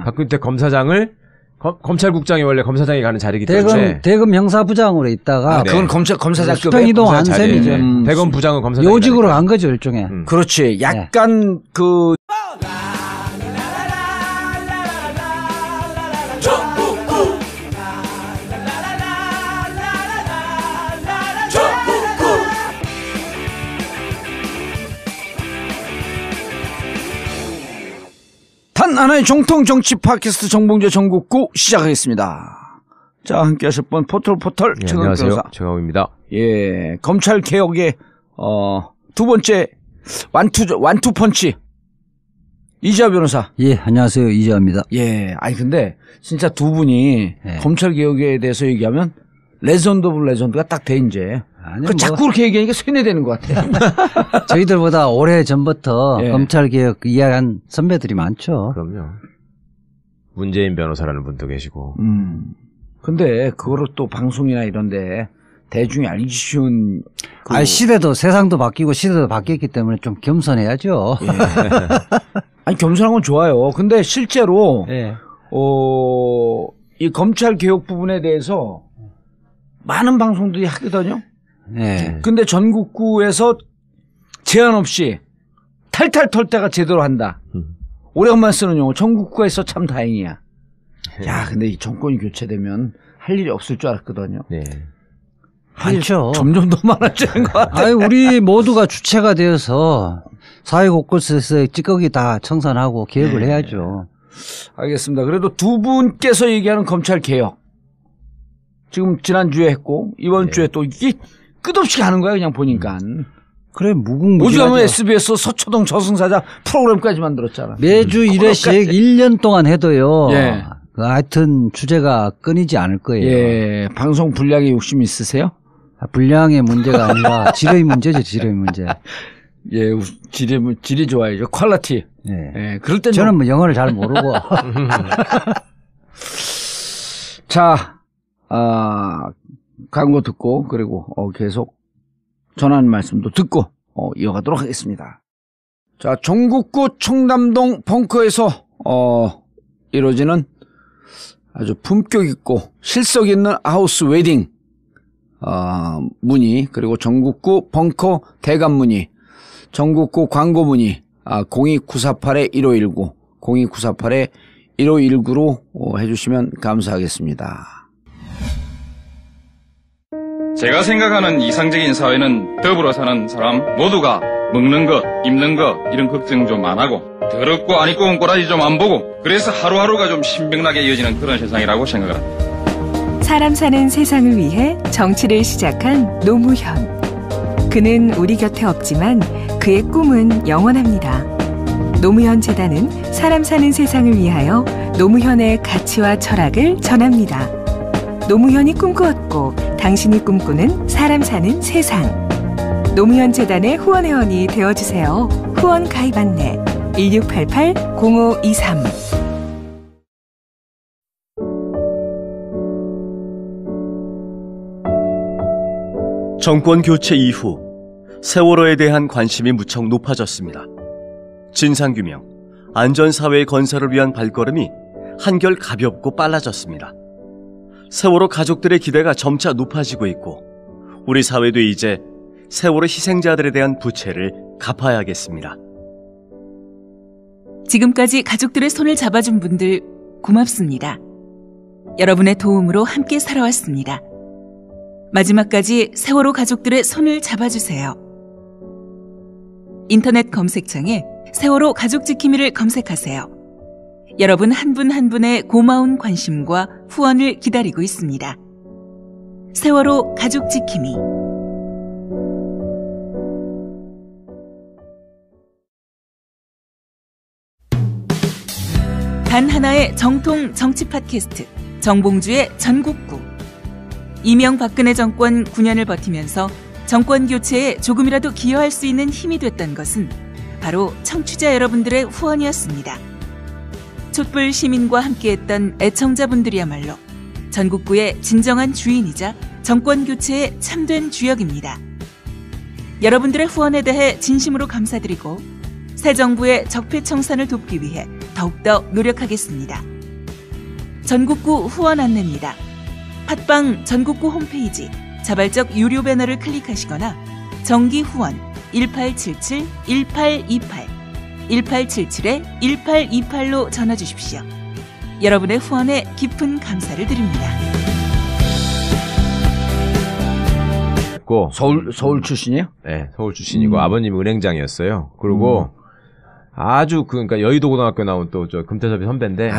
박균택 검사장을 검찰국장이 원래 검사장이 가는 자리이기 때문에 대검 형사부장으로 있다가 그건 검사장급에 수평 이동한 셈이죠. 대검 부장은 검사장 요직으로 간 거죠 일종의. 그렇지. 약간 그 단 하나의 정통 정치 팟캐스트 정봉재 전국구 시작하겠습니다. 자, 함께 하실 분 포털 안녕하세요. 최강욱입니다. 예, 검찰 개혁의 두 번째 완투 펀치 이지아 변호사. 예, 안녕하세요. 이지아입니다. 예, 아니 근데 진짜 두 분이 검찰 개혁에 대해서 얘기하면 레전드 오브 레전드가 딱 돼 이제. 자꾸 그렇게 얘기하니까 세뇌되는 것 같아요. 저희들보다 오래 전부터 검찰개혁 이야기한 선배들이 많죠. 그럼요. 문재인 변호사라는 분도 계시고. 근데 그거를 또 방송이나 이런데 대중이 알기 쉬운. 시대도 세상도 바뀌고 시대도 바뀌었기 때문에 좀 겸손해야죠. 아니 겸손한 건 좋아요. 근데 실제로 이 검찰 개혁 부분에 대해서 많은 방송들이 하거든요. 근데 전국구에서 제한 없이 탈탈 털 때가 제대로 한다. 오래간만에 쓰는 용어. 전국구에서 참 다행이야. 야, 근데 이 정권이 교체되면 할 일이 없을 줄 알았거든요. 많죠. 점점 더 많아지는 것 같아요. 우리 모두가 주체가 되어서 사회 곳곳에서 찌꺼기 다 청산하고 개혁을 해야죠. 알겠습니다. 그래도 두 분께서 얘기하는 검찰 개혁. 지금 지난주에 했고 이번 주에 또 이게 끝없이 가는 거야 그냥 보니까. 그래 무궁무진하죠. 오죽하면 SBS 서초동 저승사자 프로그램까지 만들었잖아. 매주 1회씩 1년 동안 해도요. 하여튼 주제가 끊이지 않을 거예요. 방송 분량에 욕심 있으세요? 분량의 문제가 아니라 질의 문제죠. 질의 문제. 질이 좋아야죠. 퀄리티. 그럴 땐 저는 뭐 영어를 잘 모르고. 자. 광고 듣고 그리고 계속 전하는 말씀도 듣고 이어가도록 하겠습니다. 자, 종국구 청담동 벙커에서 이루어지는 아주 품격 있고 실속 있는 하우스 웨딩 문의, 그리고 전국구 벙커 대관 문의, 전국구 광고 문의 02948-1519 02948-1519로 해주시면 감사하겠습니다. 제가 생각하는 이상적인 사회는 더불어 사는 사람 모두가 먹는 것, 입는 것 이런 걱정 좀 안 하고 더럽고 안 입고 온 꼬라지 좀 안 보고 그래서 하루하루가 좀 신명나게 이어지는 그런 세상이라고 생각을 합니다. 사람 사는 세상을 위해 정치를 시작한 노무현. 그는 우리 곁에 없지만 그의 꿈은 영원합니다. 노무현 재단은 사람 사는 세상을 위하여 노무현의 가치와 철학을 전합니다. 노무현이 꿈꾸었고 당신이 꿈꾸는 사람 사는 세상. 노무현 재단의 후원회원이 되어주세요. 후원 가입 안내 1688-0523. 정권 교체 이후 세월호에 대한 관심이 무척 높아졌습니다. 진상규명, 안전사회 건설을 위한 발걸음이 한결 가볍고 빨라졌습니다. 세월호 가족들의 기대가 점차 높아지고 있고 우리 사회도 이제 세월호 희생자들에 대한 부채를 갚아야겠습니다. 지금까지 가족들의 손을 잡아준 분들 고맙습니다. 여러분의 도움으로 함께 살아왔습니다. 마지막까지 세월호 가족들의 손을 잡아주세요. 인터넷 검색창에 세월호 가족지킴이를 검색하세요. 여러분 한 분 한 분의 고마운 관심과 후원을 기다리고 있습니다. 세월호 가족지킴이. 단 하나의 정통 정치 팟캐스트 정봉주의 전국구. 이명박근혜 정권 9년을 버티면서 정권 교체에 조금이라도 기여할 수 있는 힘이 됐던 것은 바로 청취자 여러분들의 후원이었습니다. 촛불 시민과 함께했던 애청자분들이야말로 전국구의 진정한 주인이자 정권 교체의 참된 주역입니다. 여러분들의 후원에 대해 진심으로 감사드리고 새 정부의 적폐청산을 돕기 위해 더욱더 노력하겠습니다. 전국구 후원 안내입니다. 팟빵 전국구 홈페이지 자발적 유료 배너를 클릭하시거나 정기 후원 1877-1828 1877-1828로 전화 주십시오. 여러분의 후원에 깊은 감사를 드립니다. 서울 출신이에요? 네, 서울 출신이고 아버님이 은행장이었어요. 그리고 아주 그러니까 여의도 고등학교 나온 또 저 금태섭이 선배인데.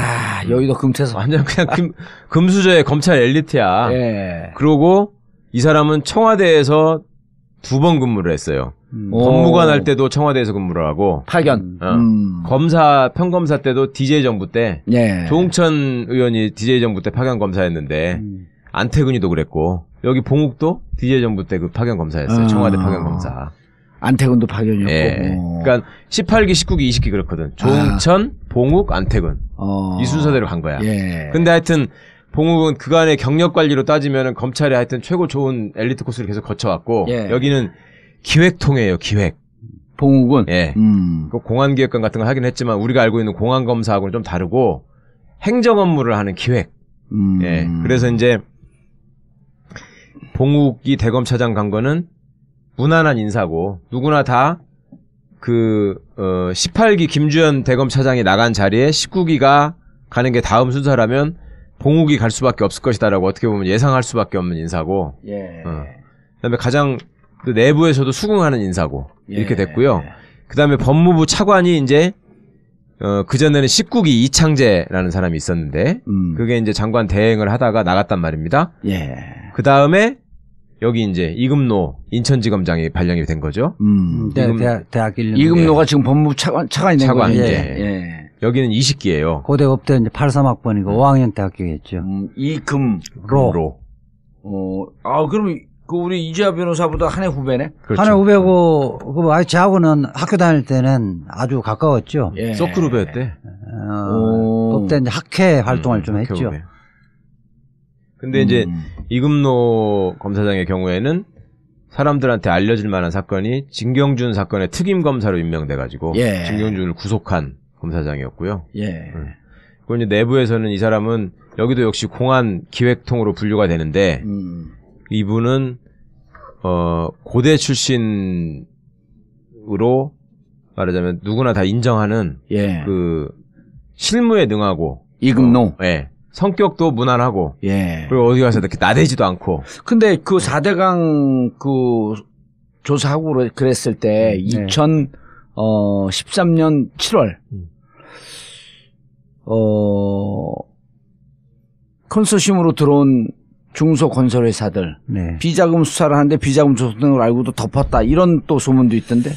여의도 금태섭. 완전 그냥 금수저의 검찰 엘리트야. 예. 그러고 이 사람은 청와대에서 2번 근무를 했어요. 법무관 할 때도 청와대에서 근무를 하고. 파견. 평검사 때도 DJ 정부 때. 예. 조홍천 의원이 DJ 정부 때 파견 검사였는데. 안태근이도 그랬고. 여기 봉욱도 DJ 정부 때 그 파견 검사였어요. 청와대 파견 검사. 안태근도 파견이었고. 예. 그러니까 18기, 19기, 20기 그렇거든. 조홍천, 봉욱, 안태근. 이 순서대로 간 거야. 예. 근데 하여튼 봉욱은 그간의 경력 관리로 따지면 검찰에 하여튼 최고 좋은 엘리트 코스를 계속 거쳐왔고 예. 여기는 기획통이에요. 기획. 봉욱은. 예. 그 공안기획관 같은 걸 하긴 했지만 우리가 알고 있는 공안검사하고는 좀 다르고 행정 업무를 하는 기획. 예. 그래서 이제 봉욱이 대검차장 간 거는 무난한 인사고 누구나 다 18기 김주현 대검차장이 나간 자리에 19기가 가는 게 다음 순서라면 봉욱이 갈 수밖에 없을 것이다라고 어떻게 보면 예상할 수밖에 없는 인사고. 예. 그다음에 가장 내부에서도 수긍하는 인사고. 예. 이렇게 됐고요. 그다음에 법무부 차관이 이제 그전에는 19기 이창재라는 사람이 있었는데 그게 이제 장관 대행을 하다가 나갔단 말입니다. 예. 그다음에 여기 이제 이금노 인천지검장이 발령이 된 거죠. 대학 1년. 이금노가 지금 법무부 차관이 된 거죠. 예. 여기는 20기예요. 고대 법대 이제 83학번이고 5학년 때 합격했죠. 이금로. 그럼 우리 이지아 변호사보다 한 해 후배네. 그렇죠. 한 해 후배고 저하고는 학교 다닐 때는 아주 가까웠죠. 예. 서클 후배였대. 법대 이제 학회 활동을 좀 했죠. 후배. 근데 이제 이금노 검사장의 경우에는 사람들한테 알려질 만한 사건이 진경준 사건의 특임 검사로 임명돼가지고 예. 진경준을 구속한 검사장이었고요. 예. 그리고 이제 내부에서는 이 사람은 여기도 역시 공안 기획통으로 분류가 되는데 이분은 고대 출신으로 말하자면 누구나 다 인정하는 예. 그 실무에 능하고 이금노. 예. 성격도 무난하고 예. 그리고 어디 가서 이렇게 나대지도 않고. 근데 그 4대강 그 조사하고 그랬을 때 2013년 7월 컨소시엄으로 들어온 중소건설회사들 네. 비자금 수사를 하는데 비자금 조성을 알고도 덮었다 이런 또 소문도 있던데.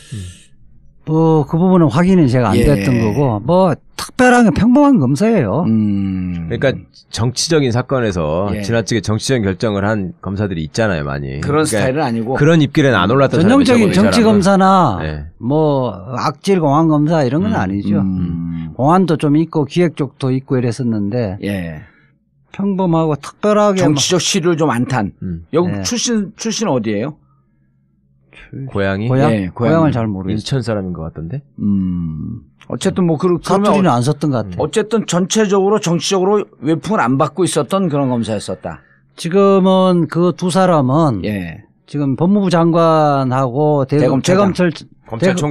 뭐 그 부분은 확인이 제가 안 됐던 거고 뭐 특별한 평범한 검사예요. 그러니까 정치적인 사건에서 지나치게 정치적인 결정을 한 검사들이 있잖아요, 많이. 그런 스타일은 아니고 그런 입길에는 안 올랐던 전형적인 정치 검사나 뭐 악질 공안 검사 이런 건 아니죠. 공안도 좀 있고 기획 쪽도 있고 이랬었는데 평범하고 특별하게 정치적 시를 좀 안 탄. 여기 출신 어디예요? 고향이? 네, 고향을 잘 모르겠어요. 인천 사람인 것 같던데? 어쨌든 뭐 사투리는 안 썼던 것 같아요. 어쨌든 전체적으로 정치적으로 외풍을 안 받고 있었던 그런 검사였었다. 지금은 그 두 사람은 지금 법무부 장관하고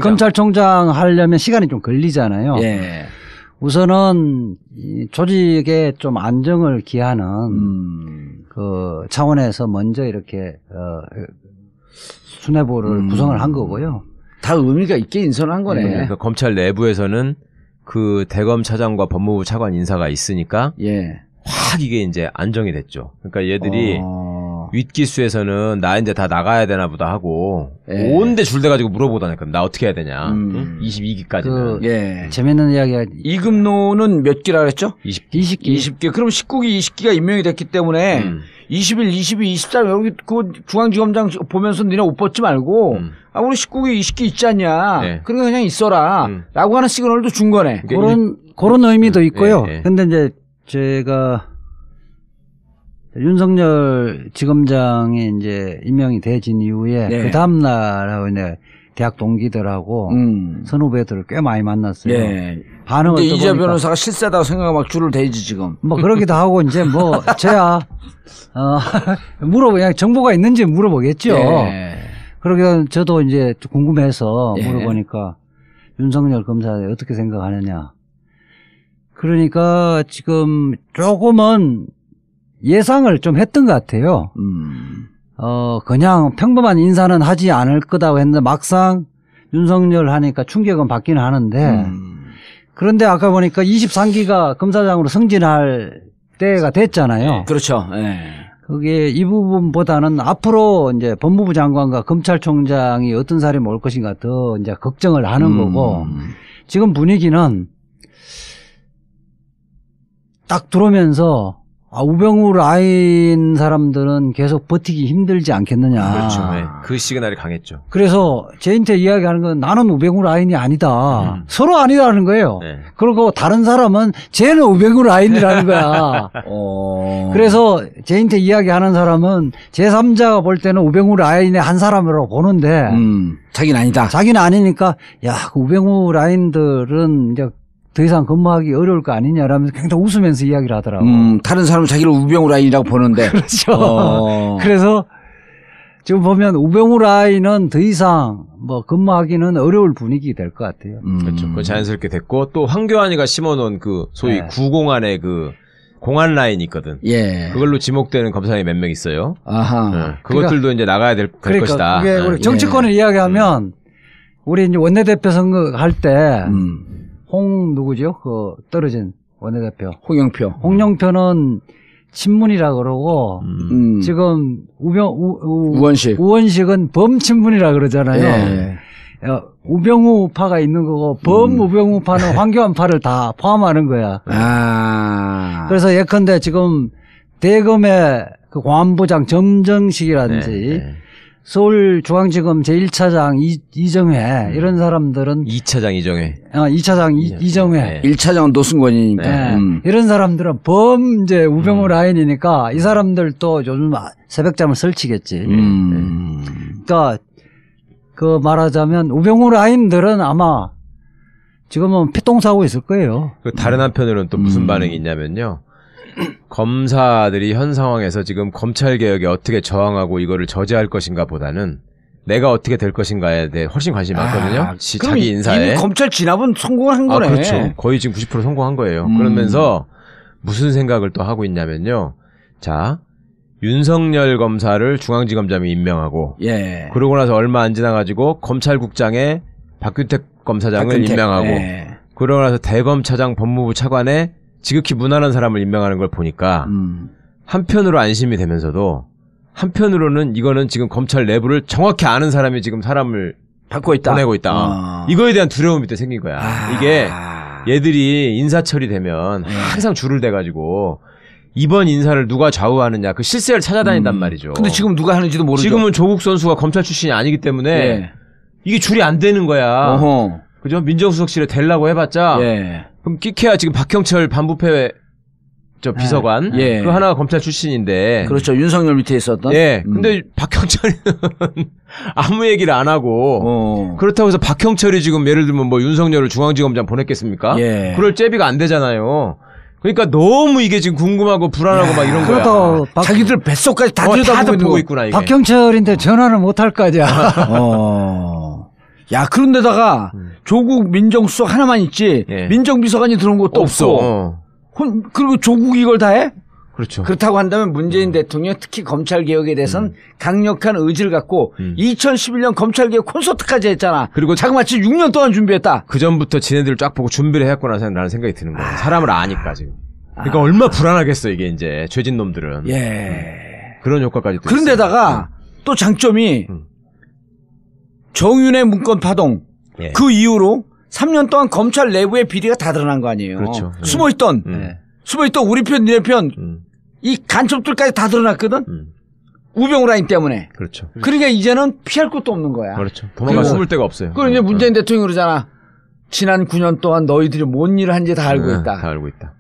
검찰총장 하려면 시간이 좀 걸리잖아요. 우선은 이 조직에 좀 안정을 기하는 그 차원에서 먼저 이렇게 수뇌부를 구성을 한 거고요. 다 의미가 있게 인선한 거네. 그러니까 검찰 내부에서는 그 대검 차장과 법무부 차관 인사가 있으니까 확 이게 이제 안정이 됐죠. 그러니까 얘들이 윗기수에서는 나 이제 다 나가야 되나 보다 하고 온데 줄대가지고 물어보다니까 나 어떻게 해야 되냐. 22기까지는. 재밌는 이야기가 이금노는 몇 기라 그랬죠? 20기. 그럼 19기 20기가 임명이 됐기 때문에 21, 22, 23 여기 그 중앙지검장 보면서 니네 옷 벗지 말고 우리 19기 20기 있지 않냐. 그러니까 그냥 있어라. 라고 하는 시그널도 준 거네. 그런 의미도 있고요. 근데 이제 제가 윤석열 지검장이 이제 임명이 되진 이후에 그 다음날 이제 대학 동기들하고 선후배들을 꽤 많이 만났어요. 반응을 근데 이재 변호사가 실세다고 생각하고 막 줄을 대지 지금. 뭐 그러기도 하고 이제 뭐 저야 그냥 정보가 있는지 물어보겠죠. 그러게 저도 이제 궁금해서 물어보니까 윤석열 검사 어떻게 생각하느냐. 그러니까 지금 조금은 예상을 좀 했던 것 같아요. 그냥 평범한 인사는 하지 않을 거다고 했는데 막상 윤석열 하니까 충격은 받기는 하는데 그런데 아까 보니까 23기가 검사장으로 승진할 때가 됐잖아요. 그렇죠. 그게 이 부분보다는 앞으로 이제 법무부 장관과 검찰총장이 어떤 사람이 올 것인가 더 이제 걱정을 하는 거고 지금 분위기는 딱 들어오면서 우병우 라인 사람들은 계속 버티기 힘들지 않겠느냐. 그렇죠. 그 시그널이 강했죠. 그래서 제인테 이야기하는 건 나는 우병우 라인이 아니다. 서로 아니라는 거예요. 그리고 다른 사람은 쟤는 우병우 라인이라는 거야. 그래서 제인테 이야기하는 사람은 제3자가 볼 때는 우병우 라인의 한 사람으로 보는데 자기는 아니다. 자기는 아니니까 그 우병우 라인들은 이제 더 이상 근무하기 어려울 거 아니냐라면서 굉장히 웃으면서 이야기를 하더라고. 다른 사람은 자기를 우병우 라인이라고 보는데. 그렇죠. 그래서 지금 보면 우병우 라인은 더 이상 뭐 근무하기는 어려울 분위기 될 것 같아요. 그렇죠. 그건 자연스럽게 됐고 또 황교안이가 심어놓은 그 소위 구공안의 그 공안 라인이 있거든. 그걸로 지목되는 검사님이 몇 명 있어요. 그것들도 이제 나가야 될 것이다. 그게 우리 정치권을 이야기하면 우리 이제 원내대표 선거 할 때 누구죠? 그 떨어진 원내대표. 홍영표는 친문이라 그러고 지금 우원식은 범친문이라 그러잖아요. 우병우파가 있는 거고 범우병우파는 황교안파를 다 포함하는 거야. 그래서 예컨대 지금 대검의 그 공안부장 점정식이라든지 서울중앙지검 제1차장 이정회 이런 사람들은 2차장 이정회. 2차장 이정회. 1차장은 노승권이니까. 이런 사람들은 이제 우병우 라인이니까 이 사람들도 요즘 새벽잠을 설치겠지. 그러니까 그 말하자면 우병우 라인들은 아마 지금은 피똥싸고 있을 거예요. 다른 한편으로는 또 무슨 반응이 있냐면요. 검사들이 현 상황에서 지금 검찰개혁에 어떻게 저항하고 이거를 저지할 것인가 보다는 내가 어떻게 될 것인가에 대해 훨씬 관심이 많거든요. 자기 인사에. 이미 검찰 진압은 성공한 거네. 그렇죠. 거의 지금 90% 성공한 거예요. 그러면서 무슨 생각을 또 하고 있냐면요. 자, 윤석열 검사를 중앙지검장이 임명하고 그러고 나서 얼마 안 지나가지고 검찰국장에 박균택 검사장을 임명하고 그러고 나서 대검차장 법무부 차관에 지극히 무난한 사람을 임명하는 걸 보니까 한편으로 안심이 되면서도 한편으로는 이거는 지금 검찰 내부를 정확히 아는 사람이 지금 사람을 보내고 있다. 이거에 대한 두려움이 또 생긴 거야. 이게 얘들이 인사 처리되면 항상 줄을 대가지고 이번 인사를 누가 좌우하느냐 그 실세를 찾아다닌단 말이죠. 근데 지금 누가 하는지도 모르죠. 지금은 조국 선수가 검찰 출신이 아니기 때문에 이게 줄이 안 되는 거야. 그죠? 민정수석실에 대려고 해봤자 그럼 끼케야 지금 박형철 반부패 비서관 그 하나가 검찰 출신인데 그렇죠. 윤석열 밑에 있었던. 근데 박형철이는 아무 얘기를 안 하고 그렇다고 해서 박형철이 지금 예를 들면 뭐 윤석열을 중앙지검장 보냈겠습니까? 그럴 제비가 안 되잖아요. 그러니까 너무 이게 지금 궁금하고 불안하고 막 이런 거야. 자기들 뱃속까지 다 들여다보고 있구나. 이게. 박형철인데 전화를 못 할 거 아니야. 야, 그런데다가 조국 민정수석 하나만 있지 민정비서관이 들어온 것도 없어. 그리고 조국이 이걸 다 해? 그렇죠. 그렇다고 한다면 문재인 대통령 특히 검찰개혁에 대해서는 강력한 의지를 갖고 2011년 검찰개혁 콘서트까지 했잖아. 그리고 자그마치 6년 동안 준비했다. 그 전부터 지네들을 쫙 보고 준비를 했구나 라는 생각이 드는 거야. 사람을 아니까 지금. 그러니까 얼마나 불안하겠어 이게 이제 죄진 놈들은. 그런 효과까지. 그런데다가 또 장점이 정윤의 문건 파동 그 이후로 3년 동안 검찰 내부의 비리가 다 드러난 거 아니에요. 그렇죠. 숨어있던 우리 편 니네 편 이 간첩들까지 다 드러났거든. 우병우 라인 때문에. 그렇죠. 그러니까 이제는 피할 것도 없는 거야. 그렇죠. 도망가 숨을 데가 없어요. 그럼 이제 문재인 대통령이 그러잖아. 지난 9년 동안 너희들이 뭔 일을 한지 다 알고 있다. 다 알고 있다.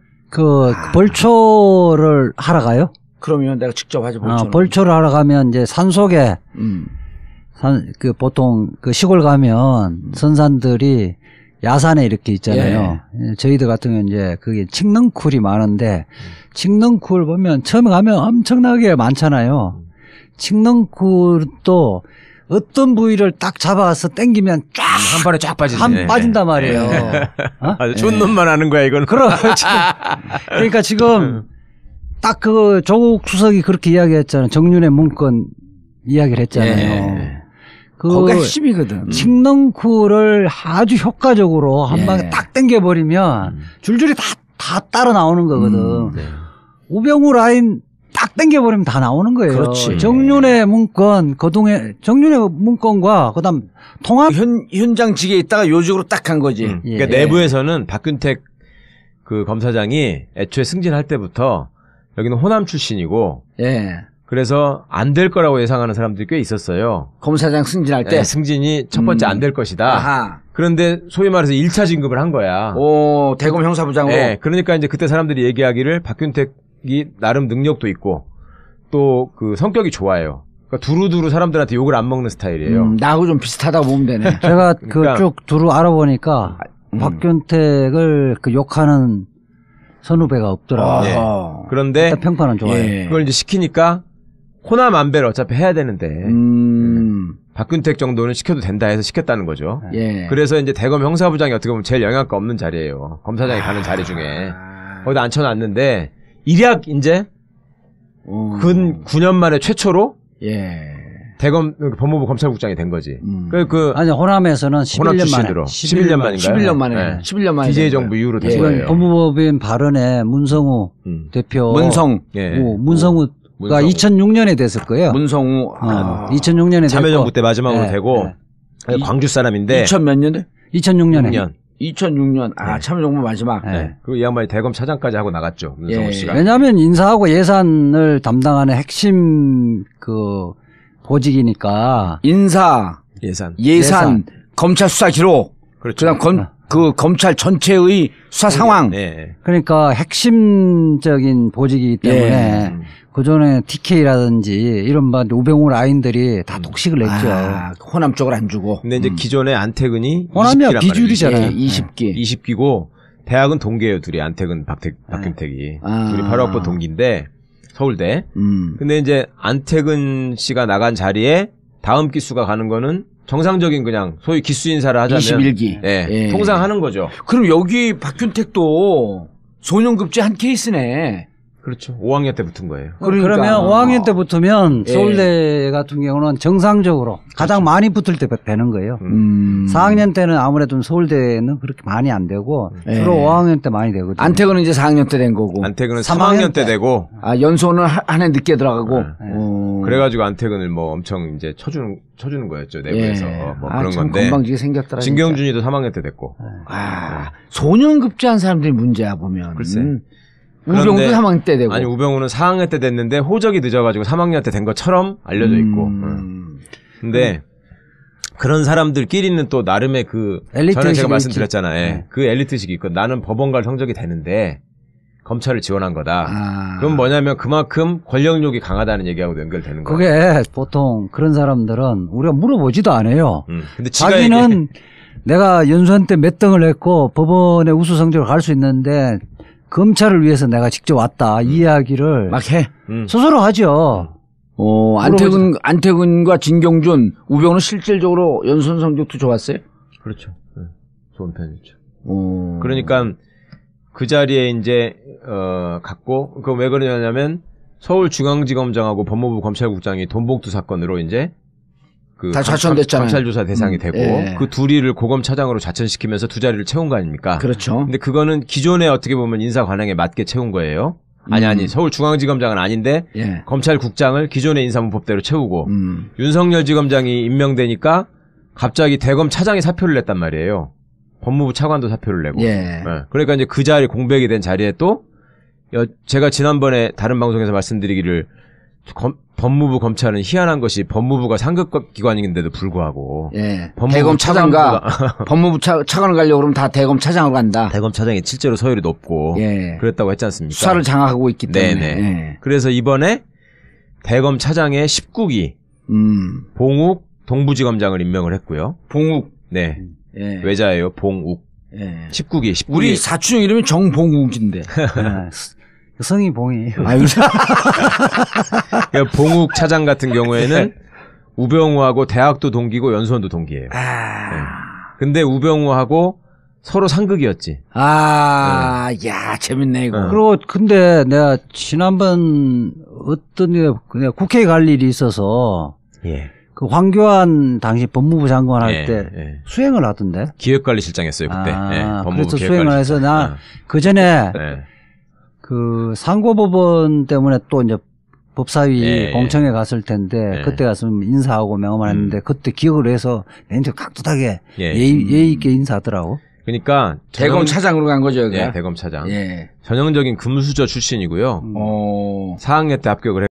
벌초를 하러 가요? 그러면 내가 직접 하지 벌초를. 벌초를 하러 가면 이제 산속에 보통 시골 가면 선산들이 야산에 이렇게 있잖아요. 저희들 같은 경우는 이제 그게 칡능쿨이 많은데 칡능쿨 보면 처음에 가면 엄청나게 많잖아요. 칡능쿨도 어떤 부위를 딱 잡아서 당기면 쫙 한 번에 쫙 빠진단 말이에요. 아주 좋은 놈만 아는 거야 이건. 그렇죠. 그러니까 지금 딱 조국 수석이 그렇게 이야기했잖아요. 정윤의 문건 이야기를 했잖아요. 거기가 핵심이거든. 칡능쿨을 아주 효과적으로 한 방에 딱 당겨버리면 줄줄이 다 따라 나오는 거거든. 우병우 라인 딱 당겨버리면 다 나오는 거예요. 그렇지. 정윤의 문건, 정윤의 문건과 그다음 통합 현장직에 있다가 요직으로 딱 간 거지. 그러니까 내부에서는 박균택 그 검사장이 애초에 승진할 때부터 여기는 호남 출신이고 그래서 안 될 거라고 예상하는 사람들이 꽤 있었어요. 검사장 승진할 때? 승진이 첫 번째 안 될 것이다. 그런데 소위 말해서 1차 진급을 한 거야. 대검 형사부장으로? 그러니까 이제 그때 사람들이 얘기하기를 박균택이 나름 능력도 있고 또 그 성격이 좋아요. 그러니까 두루두루 사람들한테 욕을 안 먹는 스타일이에요. 나하고 좀 비슷하다고 보면 되네. 제가 그러니까 쭉 두루 알아보니까 박균택을 욕하는 선후배가 없더라고요. 그런데 평판은 좋아요. 그걸 이제 시키니까 호남 안배를 어차피 해야 되는데 박균택 정도는 시켜도 된다 해서 시켰다는 거죠. 그래서 이제 대검 형사부장이 어떻게 보면 제일 영향가 없는 자리예요. 검사장이 가는 자리 중에 거기다 앉혀놨는데 일약 이제 근 9년 만에 최초로 대검 법무부 검찰국장이 된 거지. 아니 호남에서는 11년 만인가요? 11년 만에 DJ 정부 이후로 된 거예요. 법무법인 발언에 문성우 대표 문성우가 2006년에 됐을 거예요. 문성우 2006년에 참여정부 때 마지막으로 되고 광주 사람인데 2000 몇 년대? 2006년에 2006년 참여정부 마지막. 그리고 이 양반이 대검 차장까지 하고 나갔죠. 문성우 씨가. 왜냐하면 인사하고 예산을 담당하는 핵심 보직이니까 인사, 예산, 검찰 수사 기록, 그렇죠. 그다음 검찰 전체의 수사 상황. 네. 그러니까 핵심적인 보직이기 때문에 그전에 TK라든지 이런 우병우 라인들이 다 독식을 했죠. 호남 쪽을 안 주고. 근데 이제 기존에 안택은이 호남이야 비주류잖아요. 20기고 대학은 동기예요. 둘이 안택은 박균택이. 둘이 바로 학번 동기인데 서울대. 근데 이제 안택은 씨가 나간 자리에 다음 기수가 가는 거는 정상적인 그냥 소위 기수 인사를 하자면 21기. 예, 통상 하는 거죠. 그럼 여기 박균택도 소년급제 한 케이스네. 그렇죠. 5학년 때 붙은 거예요. 그러면 5학년 때 붙으면 서울대 같은 경우는 정상적으로 가장 많이 붙을 때 되는 거예요. 4학년 때는 아무래도 서울대는 그렇게 많이 안 되고 주로 5학년 때 많이 되거든요. 안택은 이제 4학년 때 된 거고. 안택은 3학년 때 되고. 연수는 한 해 늦게 들어가고. 그래가지고 안택은을 뭐 엄청 이제 쳐주는 거였죠. 내부에서. 뭐 그런 참 건데. 건방지게 생겼더라. 진경준이도 3학년 때 됐고. 소년급제한 사람들이 문제야 보면. 글쎄. 우병우도 3학년 때 되고. 아니 우병우는 4학년 때 됐는데 호적이 늦어가지고 3학년 때 된 것처럼 알려져 있고. 근데 그런 사람들끼리는 또 나름의 전에 제가 말씀드렸잖아요. 그 엘리트식이 있고 나는 법원 갈 성적이 되는데 검찰을 지원한 거다. 그럼 뭐냐면 그만큼 권력욕이 강하다는 얘기하고도 연결되는 거예요. 그게 보통 그런 사람들은 우리가 물어보지도 않아요. 근데 자기는 내가 연수원 때 몇 등을 했고 법원에 우수 성적을 갈 수 있는데 검찰을 위해서 내가 직접 왔다. 이 이야기를 막 해. 스스로 하죠. 안태근과 진경준, 우병우는 실질적으로 연수원 성적도 좋았어요? 그렇죠. 네. 좋은 편이죠. 그러니까 그 자리에 이제 갔고 그 왜 그러냐면 서울중앙지검장하고 법무부 검찰국장이 돈봉투 사건으로 이제 다 좌천됐잖아요. 검찰 조사 대상이 되고 그 둘이를 고검차장으로 좌천시키면서 두 자리를 채운 거 아닙니까? 그렇죠. 근데 그거는 기존에 어떻게 보면 인사 관행에 맞게 채운 거예요. 아니 서울중앙지검장은 아닌데 검찰국장을 기존의 인사문법대로 채우고 윤석열 지검장이 임명되니까 갑자기 대검 차장이 사표를 냈단 말이에요. 법무부 차관도 사표를 내고. 그러니까 이제 그 자리 공백이 된 자리에 또 제가 지난번에 다른 방송에서 말씀드리기를 법무부 검찰은 희한한 것이 법무부가 상급 기관인데도 불구하고 대검 차장과 법무부 차관을 가려고 그러면 다 대검 차장으로 간다. 대검 차장이 실제로 서열이 높고 그랬다고 했지 않습니까? 수사를 장악하고 있기 때문에. 그래서 이번에 대검 차장의 19기 봉욱 동부지검장을 임명을 했고요. 봉욱. 네. 외자예요. 봉욱. 19기. 우리 사촌 이름이 정봉욱인데. 성이 봉이에요. 봉욱 차장 같은 경우에는 우병우하고 대학도 동기고 연수원도 동기예요. 근데 우병우하고 서로 상극이었지. 야, 재밌네 이거. 그리고 근데 내가 지난번 그냥 국회에 갈 일이 있어서 그 황교안 당시 법무부 장관 할 때 수행을 하던데. 기획관리실장 했어요 그때. 그래서 수행을 해서 나 그 전에. 그 상고법원 때문에 또 이제 법사위 공청회 갔을 텐데 그때 가서 인사하고 명함했는데 그때 기억을 해서 내한테 깍듯하게 예의 있게 인사하더라고. 그러니까 대검 차장으로 간 거죠. 대검 차장. 전형적인 금수저 출신이고요. 4학년 때 합격을